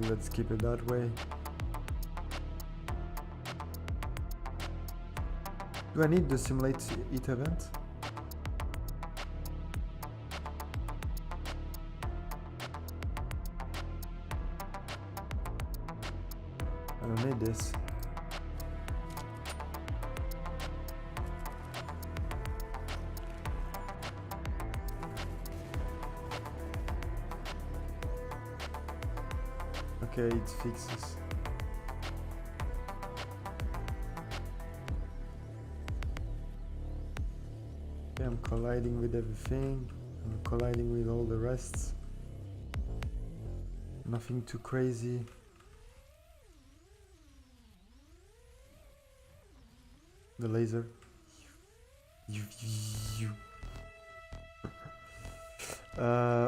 Let's keep it that way. Do I need the simulate it event? I don't need this. Okay, it fixes. Okay, I'm colliding with everything. I'm colliding with all the rests. Nothing too crazy. The laser.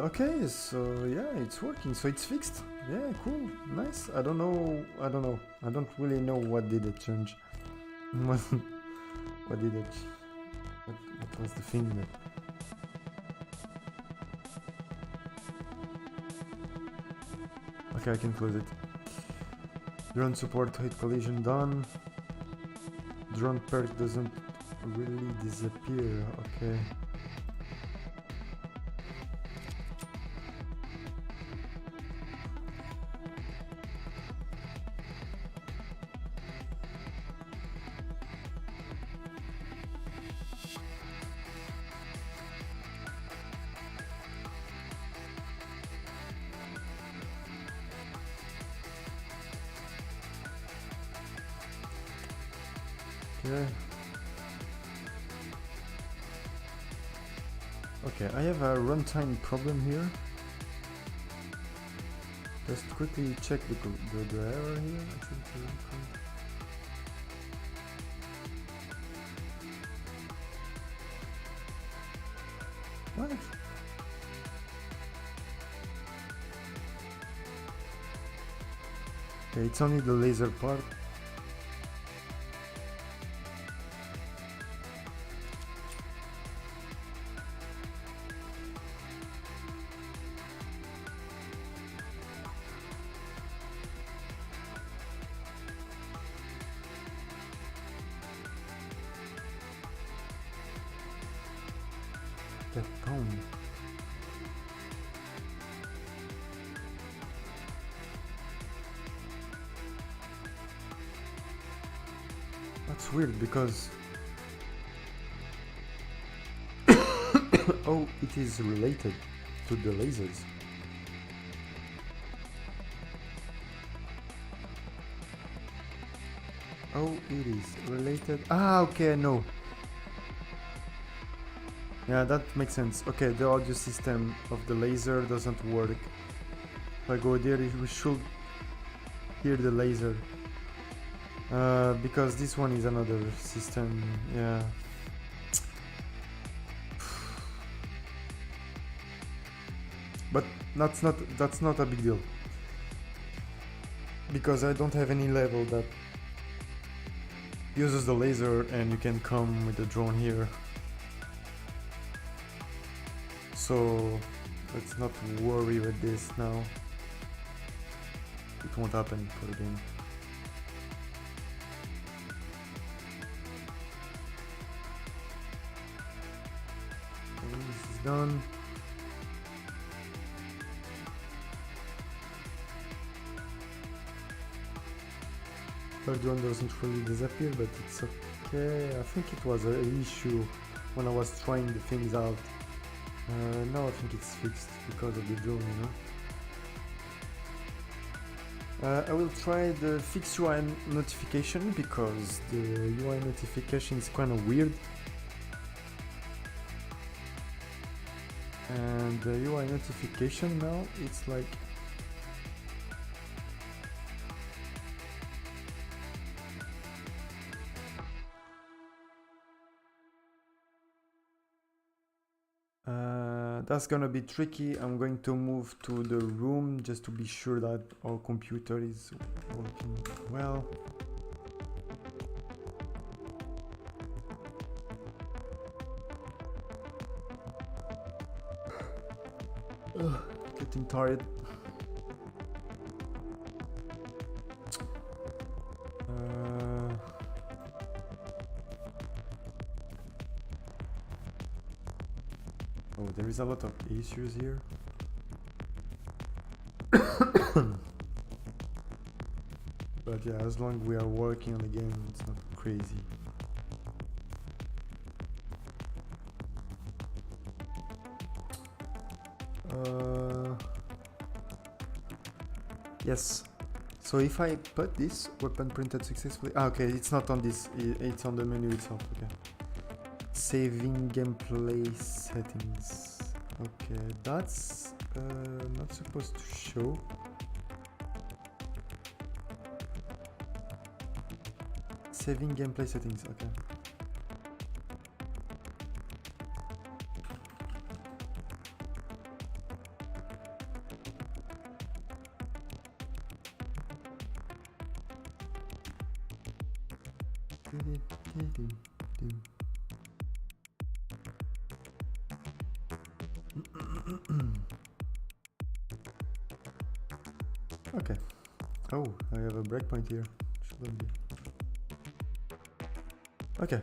Okay, so yeah, it's working. So it's fixed. Yeah, cool, nice. I don't know. I don't really know what did it change. What did it? What was the thing that? Okay, I can close it. Drone support hit collision done. Drone perk doesn't really disappear. Okay. Okay. Okay, I have a runtime problem here. Just quickly check the error here. What? Okay, it's only the laser part. Get down. That's weird because oh, it is related to the lasers. Oh, it is related. Ah, okay, no. Yeah, that makes sense. Okay, the audio system of the laser doesn't work. If I go there, we should hear the laser. Because this one is another system. Yeah. But that's not a big deal. Because I don't have any level that uses the laser and you can come with the drone here. So let's not worry with this now. It won't happen for the game. Okay, this is done. Third one doesn't really disappear, but it's okay. I think it was an issue when I was trying the things out. Now I think it's fixed because of the drone, you know. I will try the fix UI notification because the UI notification is kind of weird. And the UI notification now, it's like that's gonna be tricky. I'm going to move to the room just to be sure that our computer is working well. Getting tired. Oh, there is a lot of issues here. But yeah, as long as we are working on the game, it's not crazy. Yes. So if I put this weapon printed successfully, okay, it's not on this, it's on the menu itself. Okay. Saving gameplay settings. Okay, that's not supposed to show. Saving gameplay settings. Okay. Okay. Oh, I have a breakpoint here. Shouldn't be. Okay.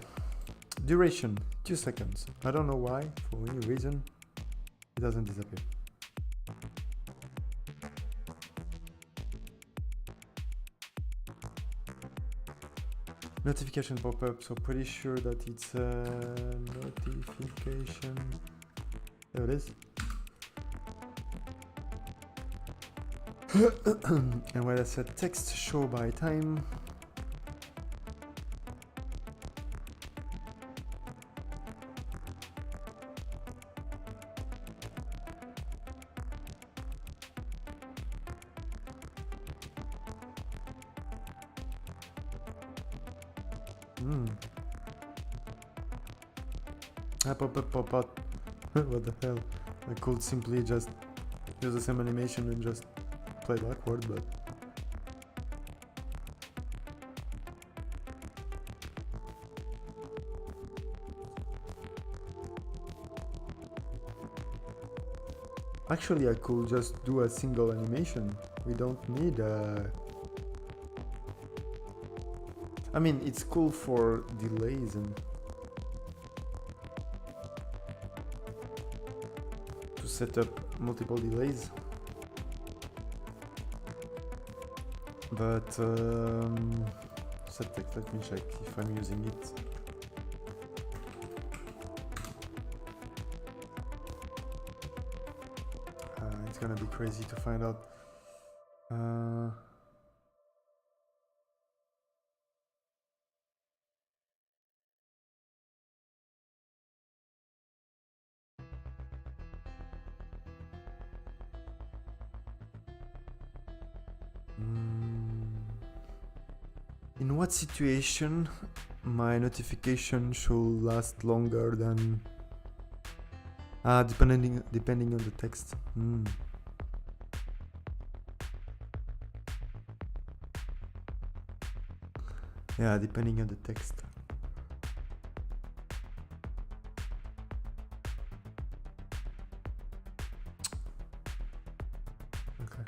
Duration 2 seconds. I don't know why. For any reason, it doesn't disappear. Notification pop up. So pretty sure that it's a notification. There it is. And when I set text show by time, Pop out. What the hell? I could simply just use the same animation and just play backward, but... Actually, I could just do a single animation. We don't need I mean, it's cool for delays and... to set up multiple delays. But... let me check if I'm using it. It's gonna be crazy to find out. In what situation my notification should last longer than... depending on the text. Yeah, depending on the text. Okay.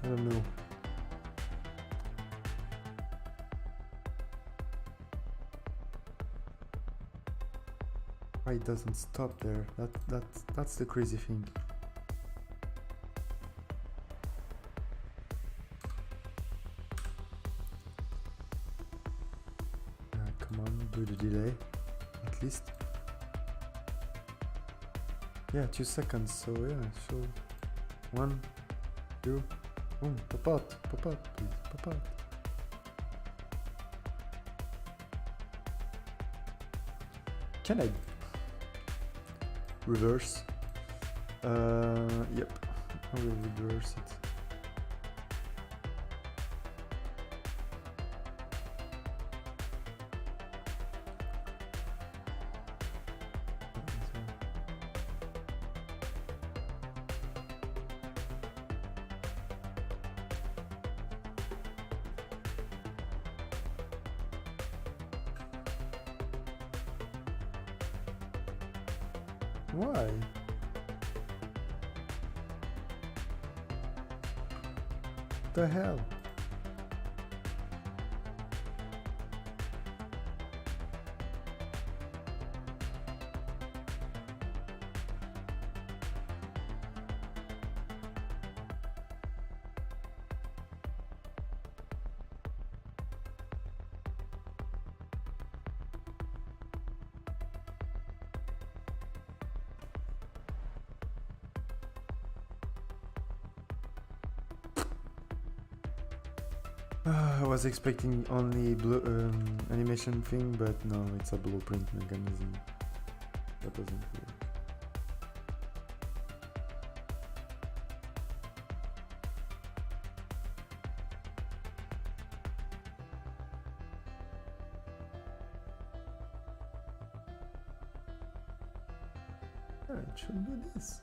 I don't know. Why it doesn't stop there? That's the crazy thing. Come on, do the delay at least. Yeah, 2 seconds. So yeah, so 1, 2. Pop out, please, pop out. Can I reverse? Yep, I will reverse it. Why? The hell? I was expecting only animation thing, but no, it's a blueprint mechanism. That doesn't work. Yeah, it should do this.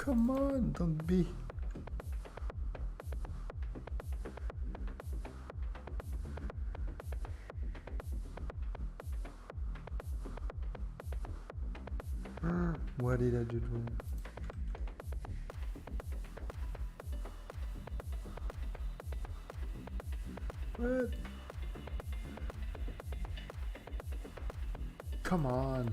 Come on, don't be. What did I do wrong? What? Come on.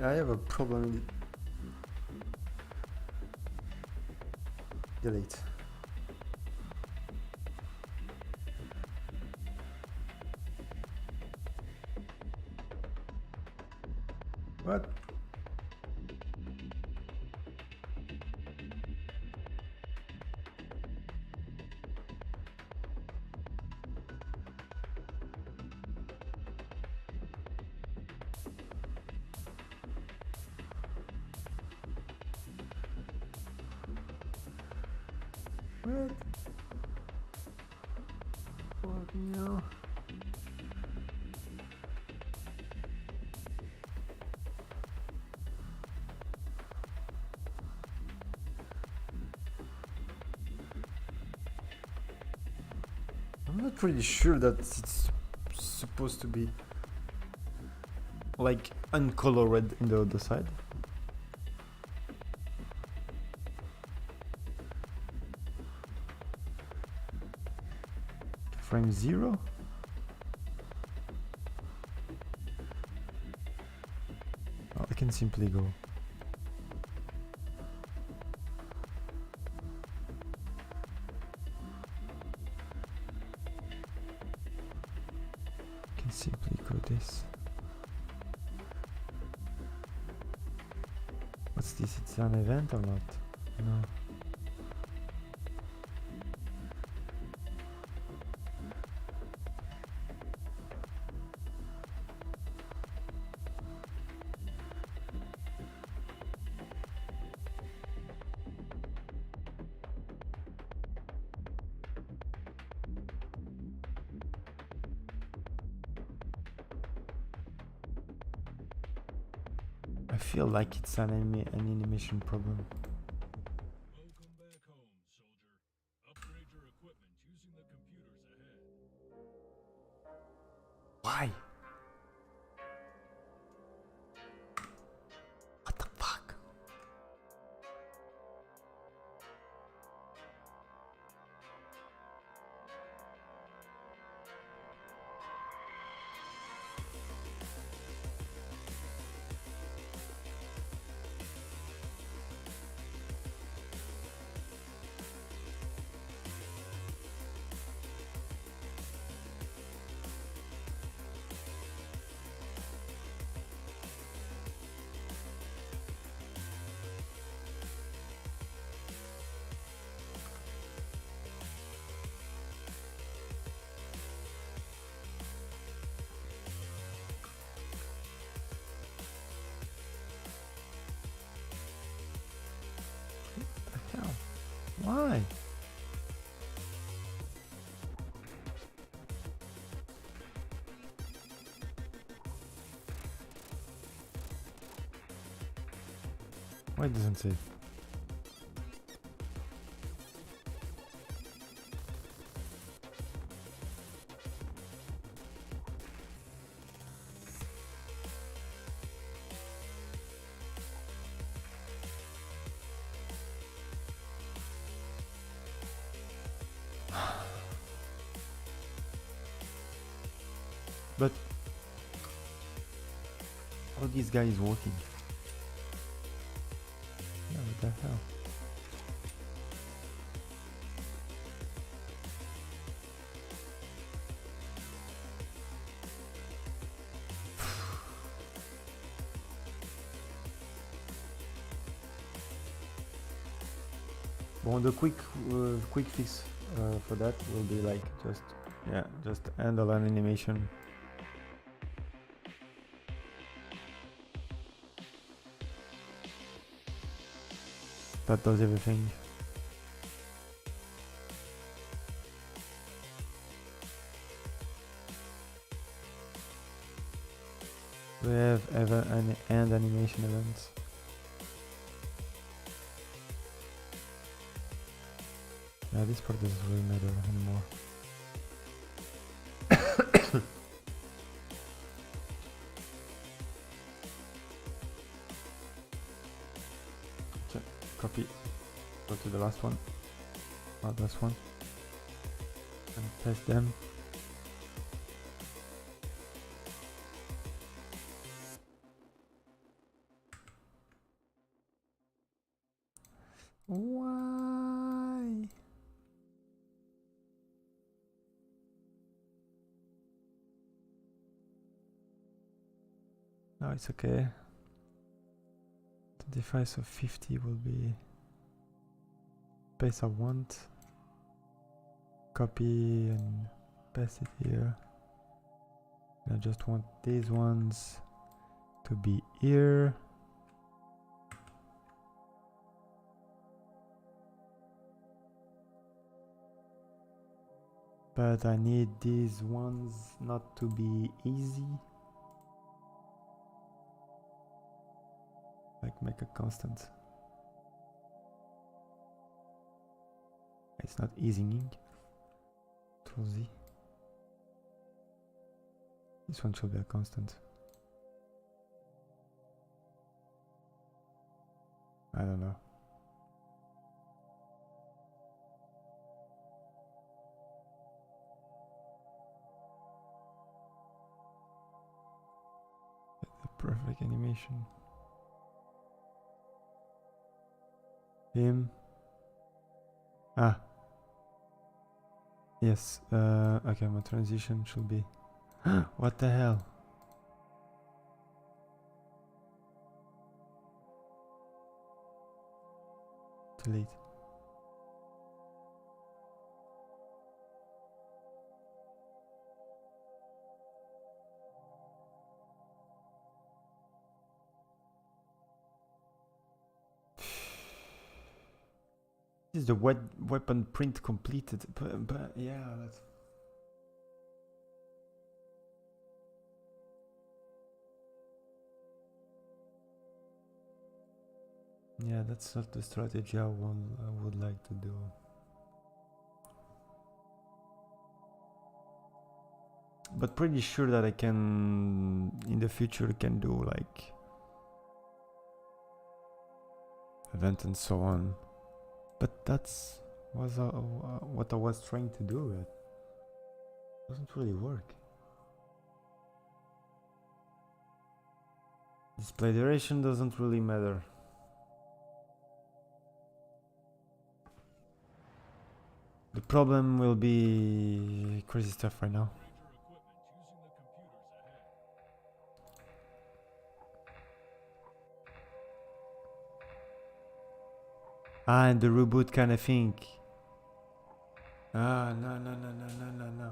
I have a problem with it. Delete. What? What? Fucking hell. I'm not pretty sure that it's supposed to be like uncolored in the other side. Frame 0? Oh, I can simply go. I can simply go this. What's this? It's an event or not? No. I feel like it's an animation problem. Welcome back home, soldier. Upgrade your equipment using the computers ahead. Why? What the fuck? Hell, why? Why doesn't it save? But how this guy is working? Yeah, what the hell? Well, the quick fix for that will be like just handle an animation. That does everything. Do we have ever an end animation events? Yeah, this part doesn't really matter anymore. Okay, copy. Go to the last one. Not last one. And paste them. Why? No, it's okay. 25, so 50 will be space I want. Copy and paste it here. I just want these ones to be here. But I need these ones not to be easy. Like make a constant. It's not easing. Control Z. This one should be a constant. I don't know. The perfect animation. Him. Ah. Yes. Okay, my transition should be. What the hell? Delete. This is the weapon print completed, but yeah, that's. Yeah, that's not the strategy I would like to do. But pretty sure that I can in the future can do like event and so on. But that's was what I was trying to do. It doesn't really work. Display duration doesn't really matter. The problem will be crazy stuff right now. Ah, and the reboot kind of thing. Ah, no.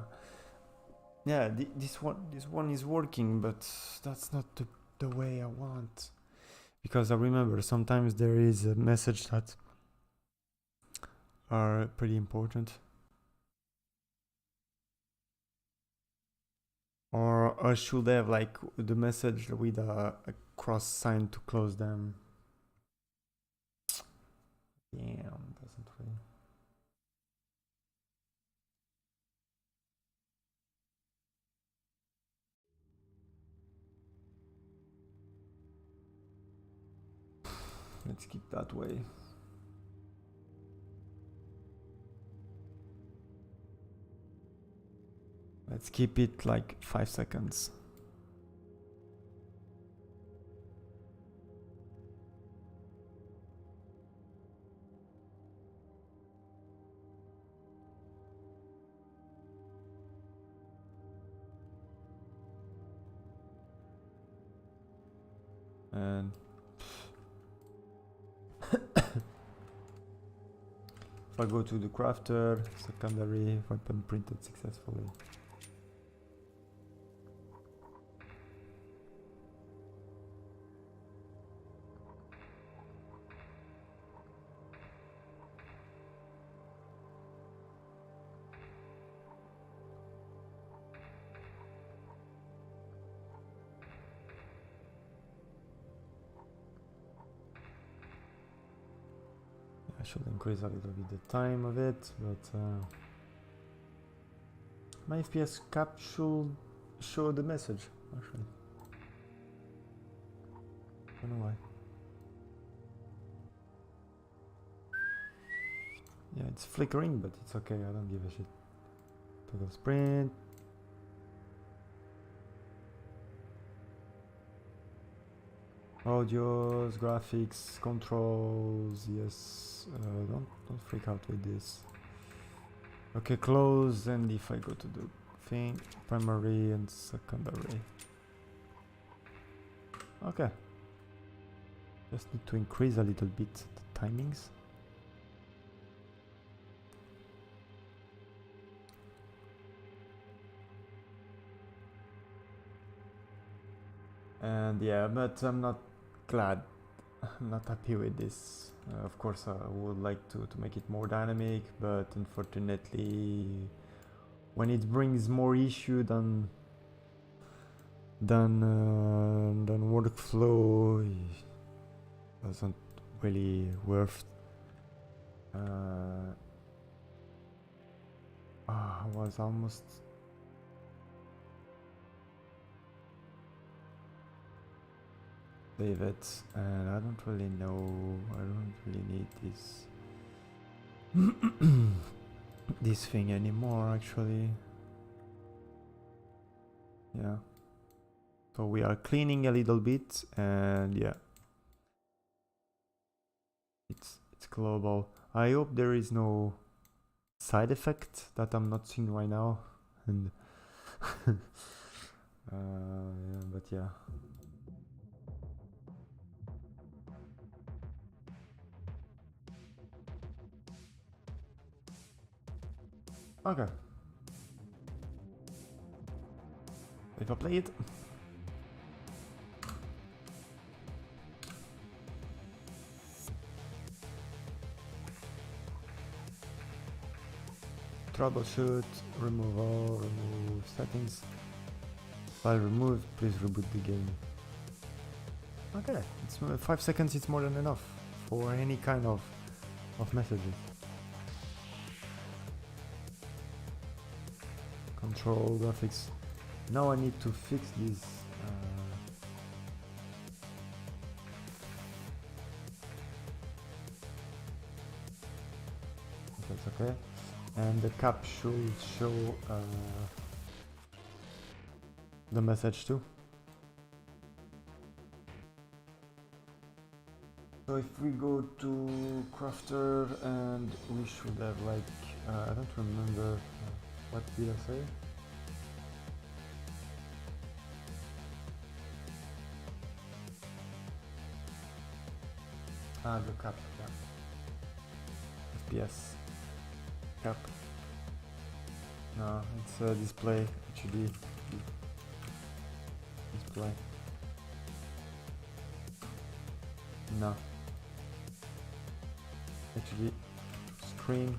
Yeah, this one is working, but that's not the way I want. Because I remember sometimes there is a message that are pretty important. Or I should have like the message with a cross sign to close them. Damn, doesn't really. Let's keep that way. Let's keep it like 5 seconds. And if I go to the crafter, secondary weapon printed successfully. I should increase a little bit the time of it, but my FPS cap should show the message, actually. Don't know why. Yeah, it's flickering, but it's okay, I don't give a shit. Toggle sprint. Audios, graphics, controls, yes. Don't freak out with this. Okay, close, and if I go to the thing, primary and secondary. Okay. Just need to increase a little bit the timings. And yeah, but I'm not glad. I'm not happy with this. Of course, I would like to make it more dynamic, but unfortunately, when it brings more issue than workflow, it doesn't really worth. I was almost. Save it, and I don't really know. I don't really need this this thing anymore, actually. Yeah. So we are cleaning a little bit, and yeah, it's global. I hope there is no side effect that I'm not seeing right now, and yeah, but yeah. Okay. If I play it. Troubleshoot, remove settings. File removed, please reboot the game. Okay, it's 5 seconds, it's more than enough for any kind of messages. Control graphics. Now I need to fix this. That's okay. And the cap should show the message too. So if we go to crafter, and we should have like, I don't remember, what did I say? The cap, yeah. FPS. Cap. No, it's a display, HUD. Display. No. HUD. Screen.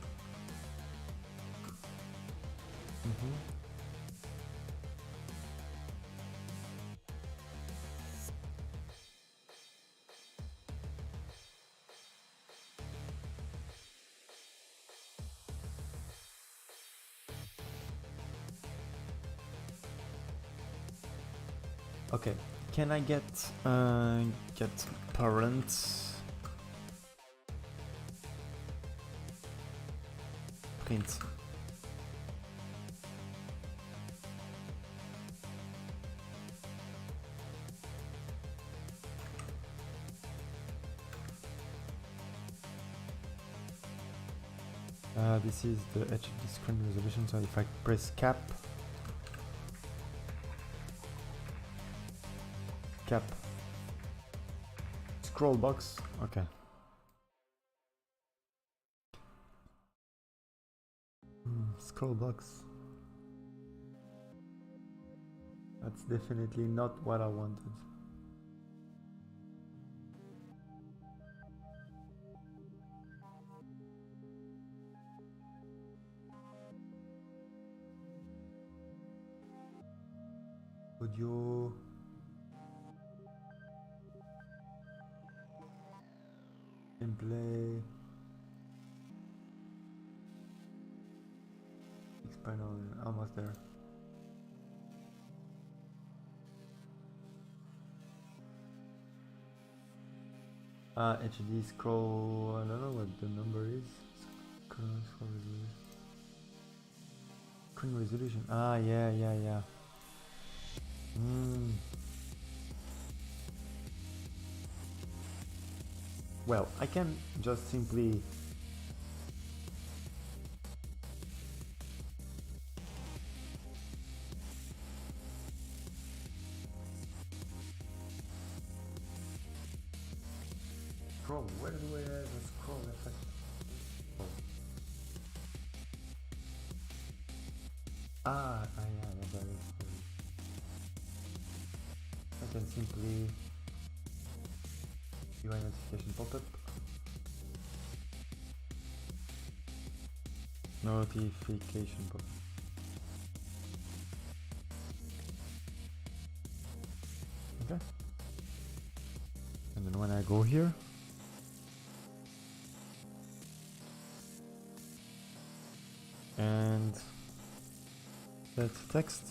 Okay, can I get parent print? This is the HUD screen resolution, so if I press cap, scroll box, okay. Scroll box. That's definitely not what I wanted. Audio. Gameplay. I know, almost there. HD scroll, I don't know what the number is. Scroll resolution. Screen resolution. Ah, yeah. Well, I can just simply scroll. Where do I have a scroll effect? Oh. Yeah, there is. I can simply do a notification pop-up. Notification pop-up. Okay. And then when I go here, and that's text.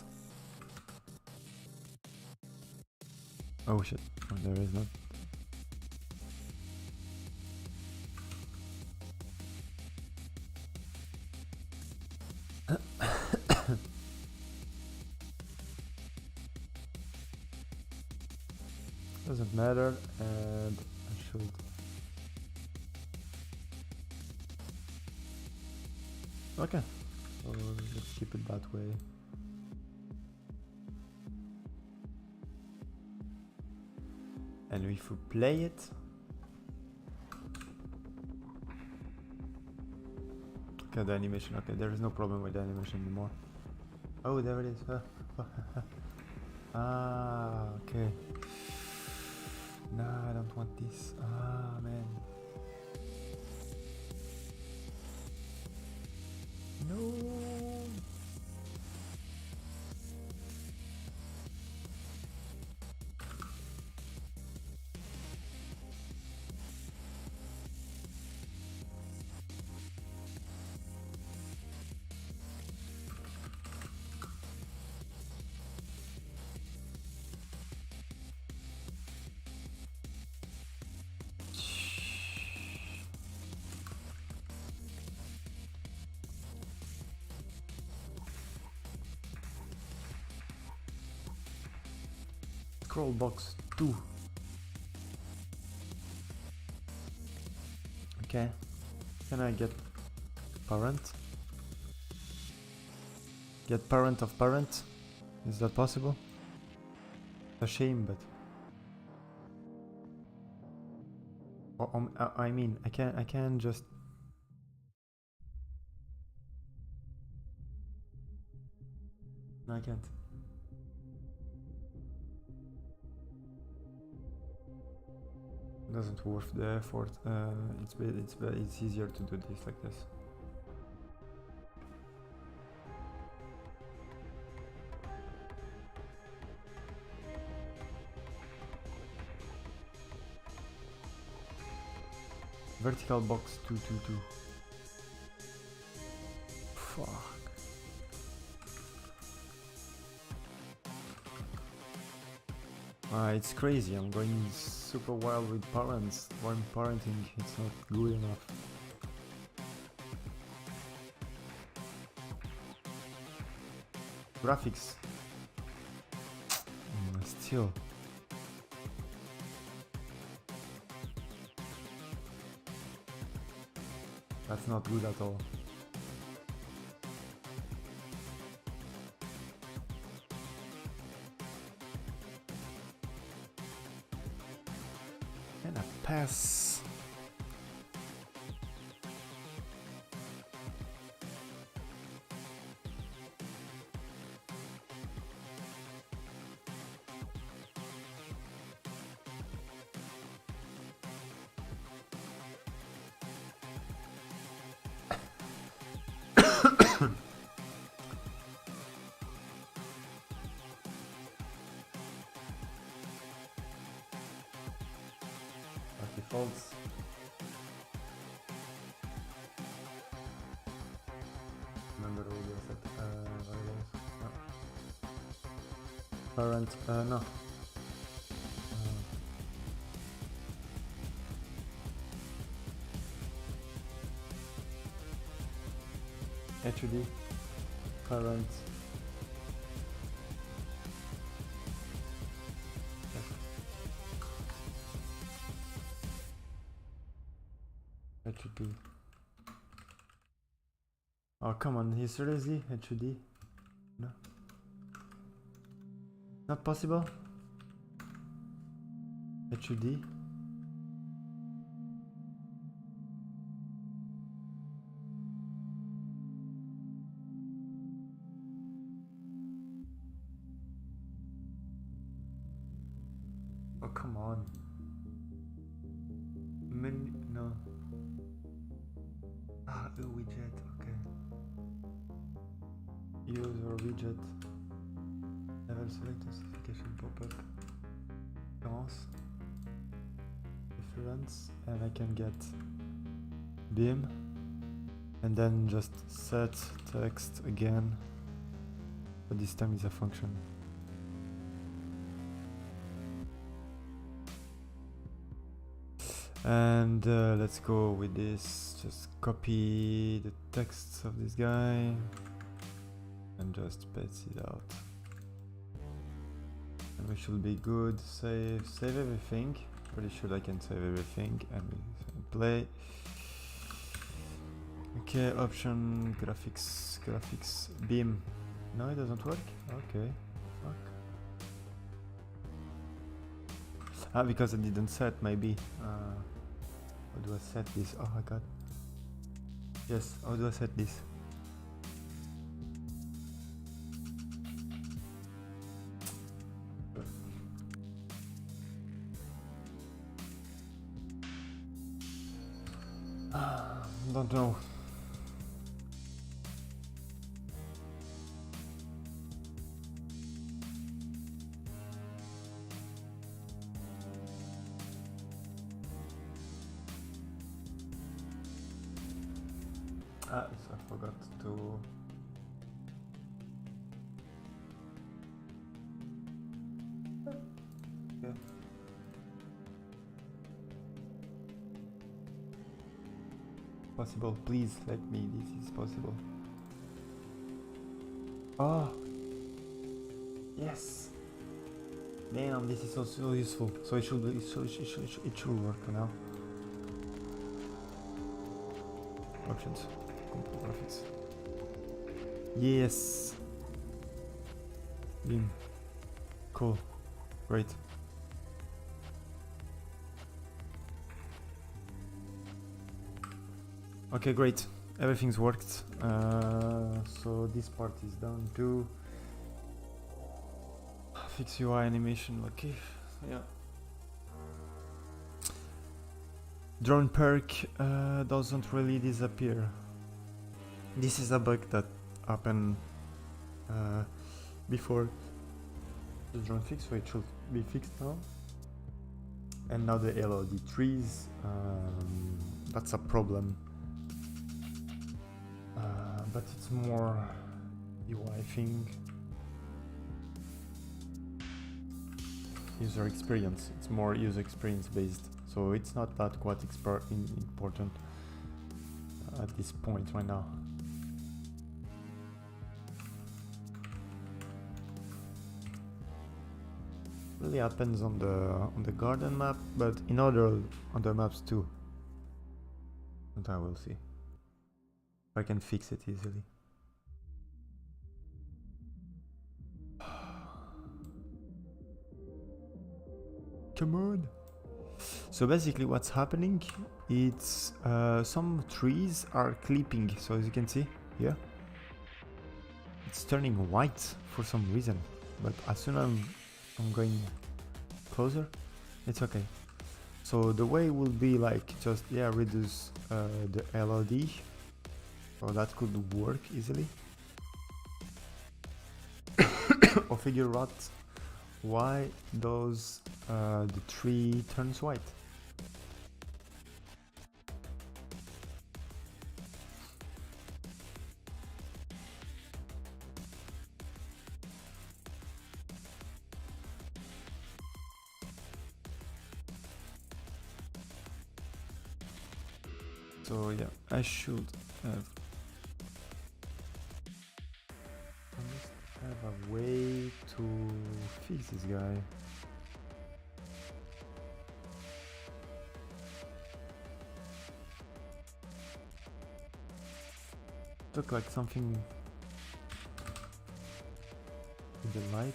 Oh shit, oh, there is not. Doesn't matter, and I should. Okay, so let's keep it that way. And if we play it, okay, the animation. Okay, there is no problem with the animation anymore. Oh, there it is. Ah, okay. Nah, I don't want this. Ah, man. No. Scroll box 2. Okay. Can I get parent? Get parent of parent? Is that possible? A shame, but I mean, I can just. No, I can't. Doesn't worth the effort. It's easier to do this like this. Vertical box 222. Fuck. It's crazy. I'm going super wild with parents. When parenting, it's not good enough. Graphics. Still. That's not good at all. And a pass. Defaults. Remember all your set. Parent, no. HUD, parent. HUD. Oh, come on, he's seriously HUD? No. Not possible? HUD? Oh, come on. No. Ah, a widget, okay. User widget. Level select specification pop-up. Reference. And I can get beam. And then just set text again. But this time it's a function. And let's go with this. Just copy the text of this guy and just paste it out. And we should be good. Save everything. Pretty sure I can save everything and we play. Okay, option graphics beam. No, it doesn't work. Okay, fuck. Ah, because I didn't set maybe. How do I set this? Oh my god. Yes, how do I set this? Don't know. Ah, so I forgot to... Okay. Possible, please let me, this is possible. Oh! Yes! Damn, this is so useful. So it should work now. Options. Graphics. Yes. Beam. Cool. Great. Okay, great. Everything's worked. So this part is done too. Fix UI animation. Okay. Yeah. Drone perk doesn't really disappear. This is a bug that happened before the drone fix, so it should be fixed now. And now the LOD trees, that's a problem. But it's more UI thing. User experience. It's more user experience based. So it's not that quite important at this point right now. Really happens on the garden map, but in other maps too. And I will see. I can fix it easily. Come on. So basically what's happening, it's some trees are clipping. So as you can see here, it's turning white for some reason. But as soon as I'm going closer, it's okay. So the way will be like just, yeah, reduce the LOD. So that could work easily. Or figure out why those the tree turns white. So yeah, I should have a way to fix this guy. Look like something in the light.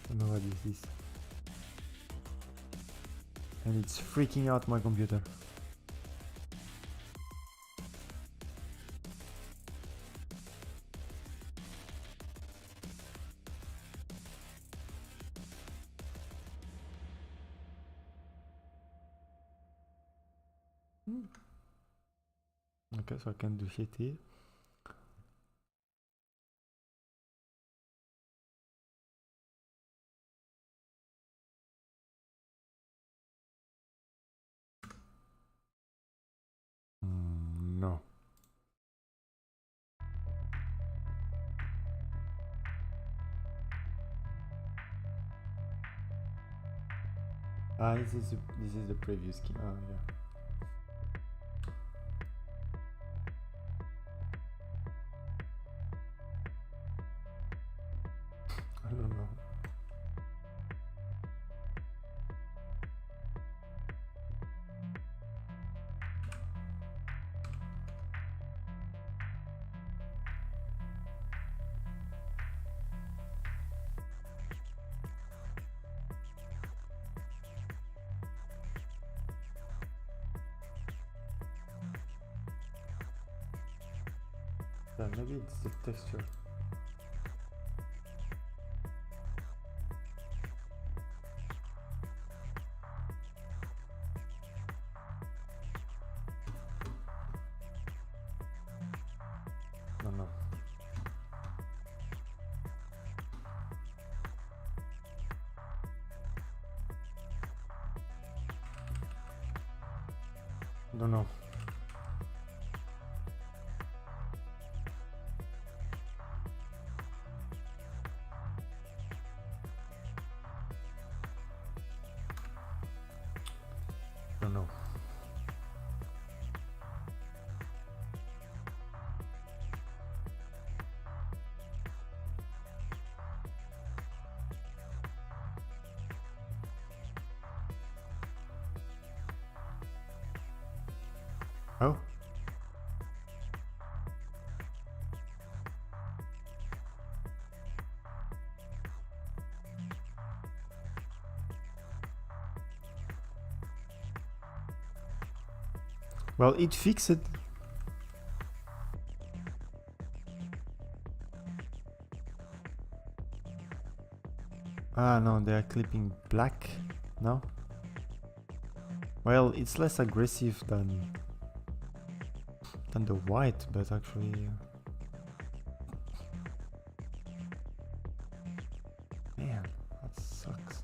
I don't know what this is. And it's freaking out my computer. Okay, so I can do shit here. No. Ah, this is the previous key. Oh yeah. I don't know. Yeah, maybe it's the texture. No. Don't know. Don't know. Oh. Well, it fixed it. Ah, no, they are clipping black. No? Well, it's less aggressive than the white, but actually... Man, that sucks.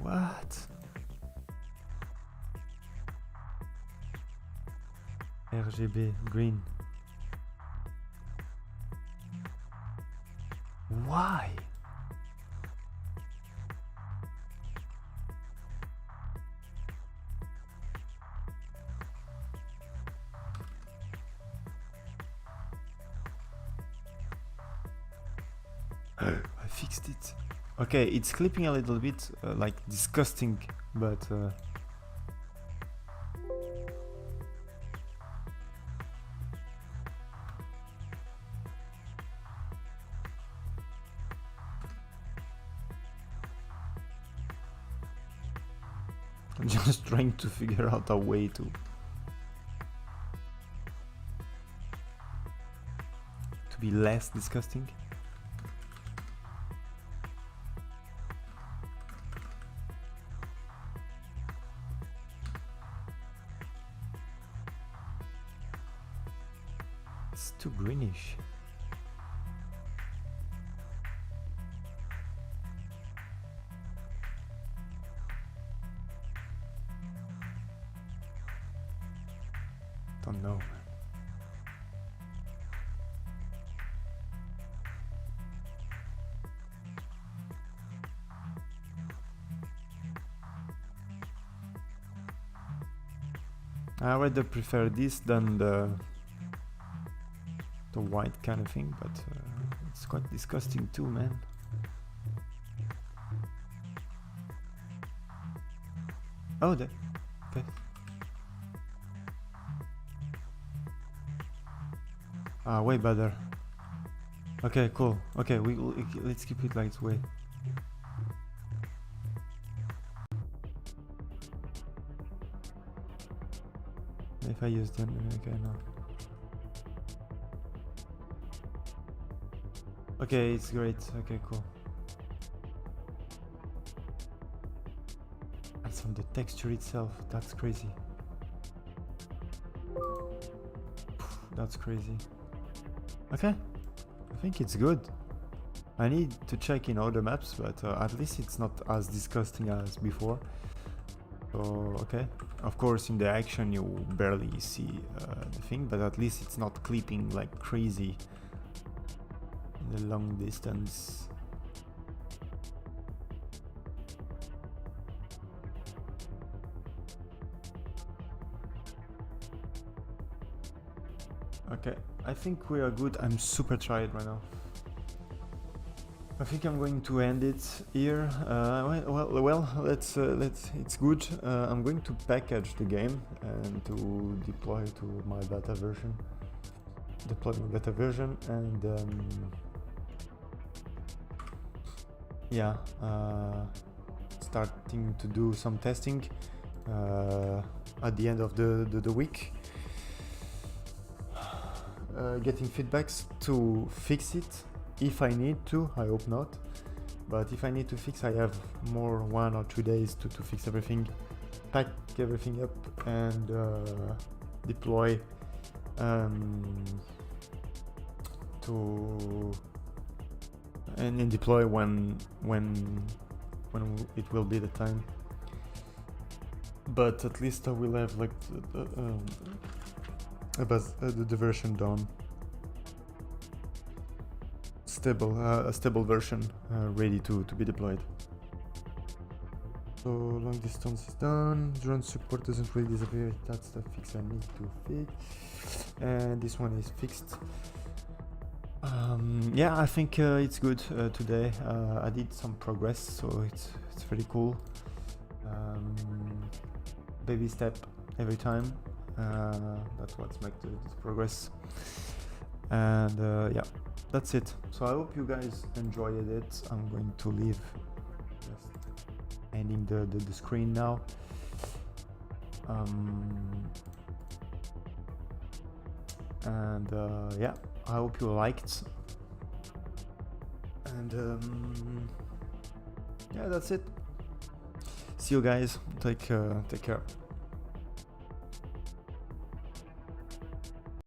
What? RGB green. Why? I fixed it. Okay, it's clipping a little bit, like disgusting, but I'm just trying to figure out a way to be less disgusting. It's too greenish. Don't know. I rather prefer this than the white kind of thing, but it's quite disgusting too, man. Oh, okay. Way better. Okay, cool. Okay, let's keep it like this way. If I use them, okay, no. Okay, it's great. Okay, cool. And from the texture itself, that's crazy. That's crazy. Okay, I think it's good. I need to check in other maps, but at least it's not as disgusting as before. So, okay. Of course, in the action you barely see the thing, but at least it's not clipping like crazy in the long distance. Okay, I think we are good. I'm super tired right now. I think I'm going to end it here. Well, let's. It's good. I'm going to package the game and to deploy to my beta version. Deploy my beta version and yeah, starting to do some testing at the end of the week. Getting feedbacks to fix it. If I need to, I hope not, but if I need to fix, I have more 1 or 2 days to fix everything, pack everything up and deploy and deploy when it will be the time. But at least I will have like the version done. A stable version ready to be deployed. So long distance is done. Drone support doesn't really disappear. That's the fix I need to fix. And this one is fixed. Yeah, I think it's good today. I did some progress, so it's pretty cool. Baby step every time. That's what makes the progress. And yeah, that's it. So I hope you guys enjoyed it. I'm going to leave, just ending the screen now. Yeah, I hope you liked. And yeah, that's it. See you guys. Take care.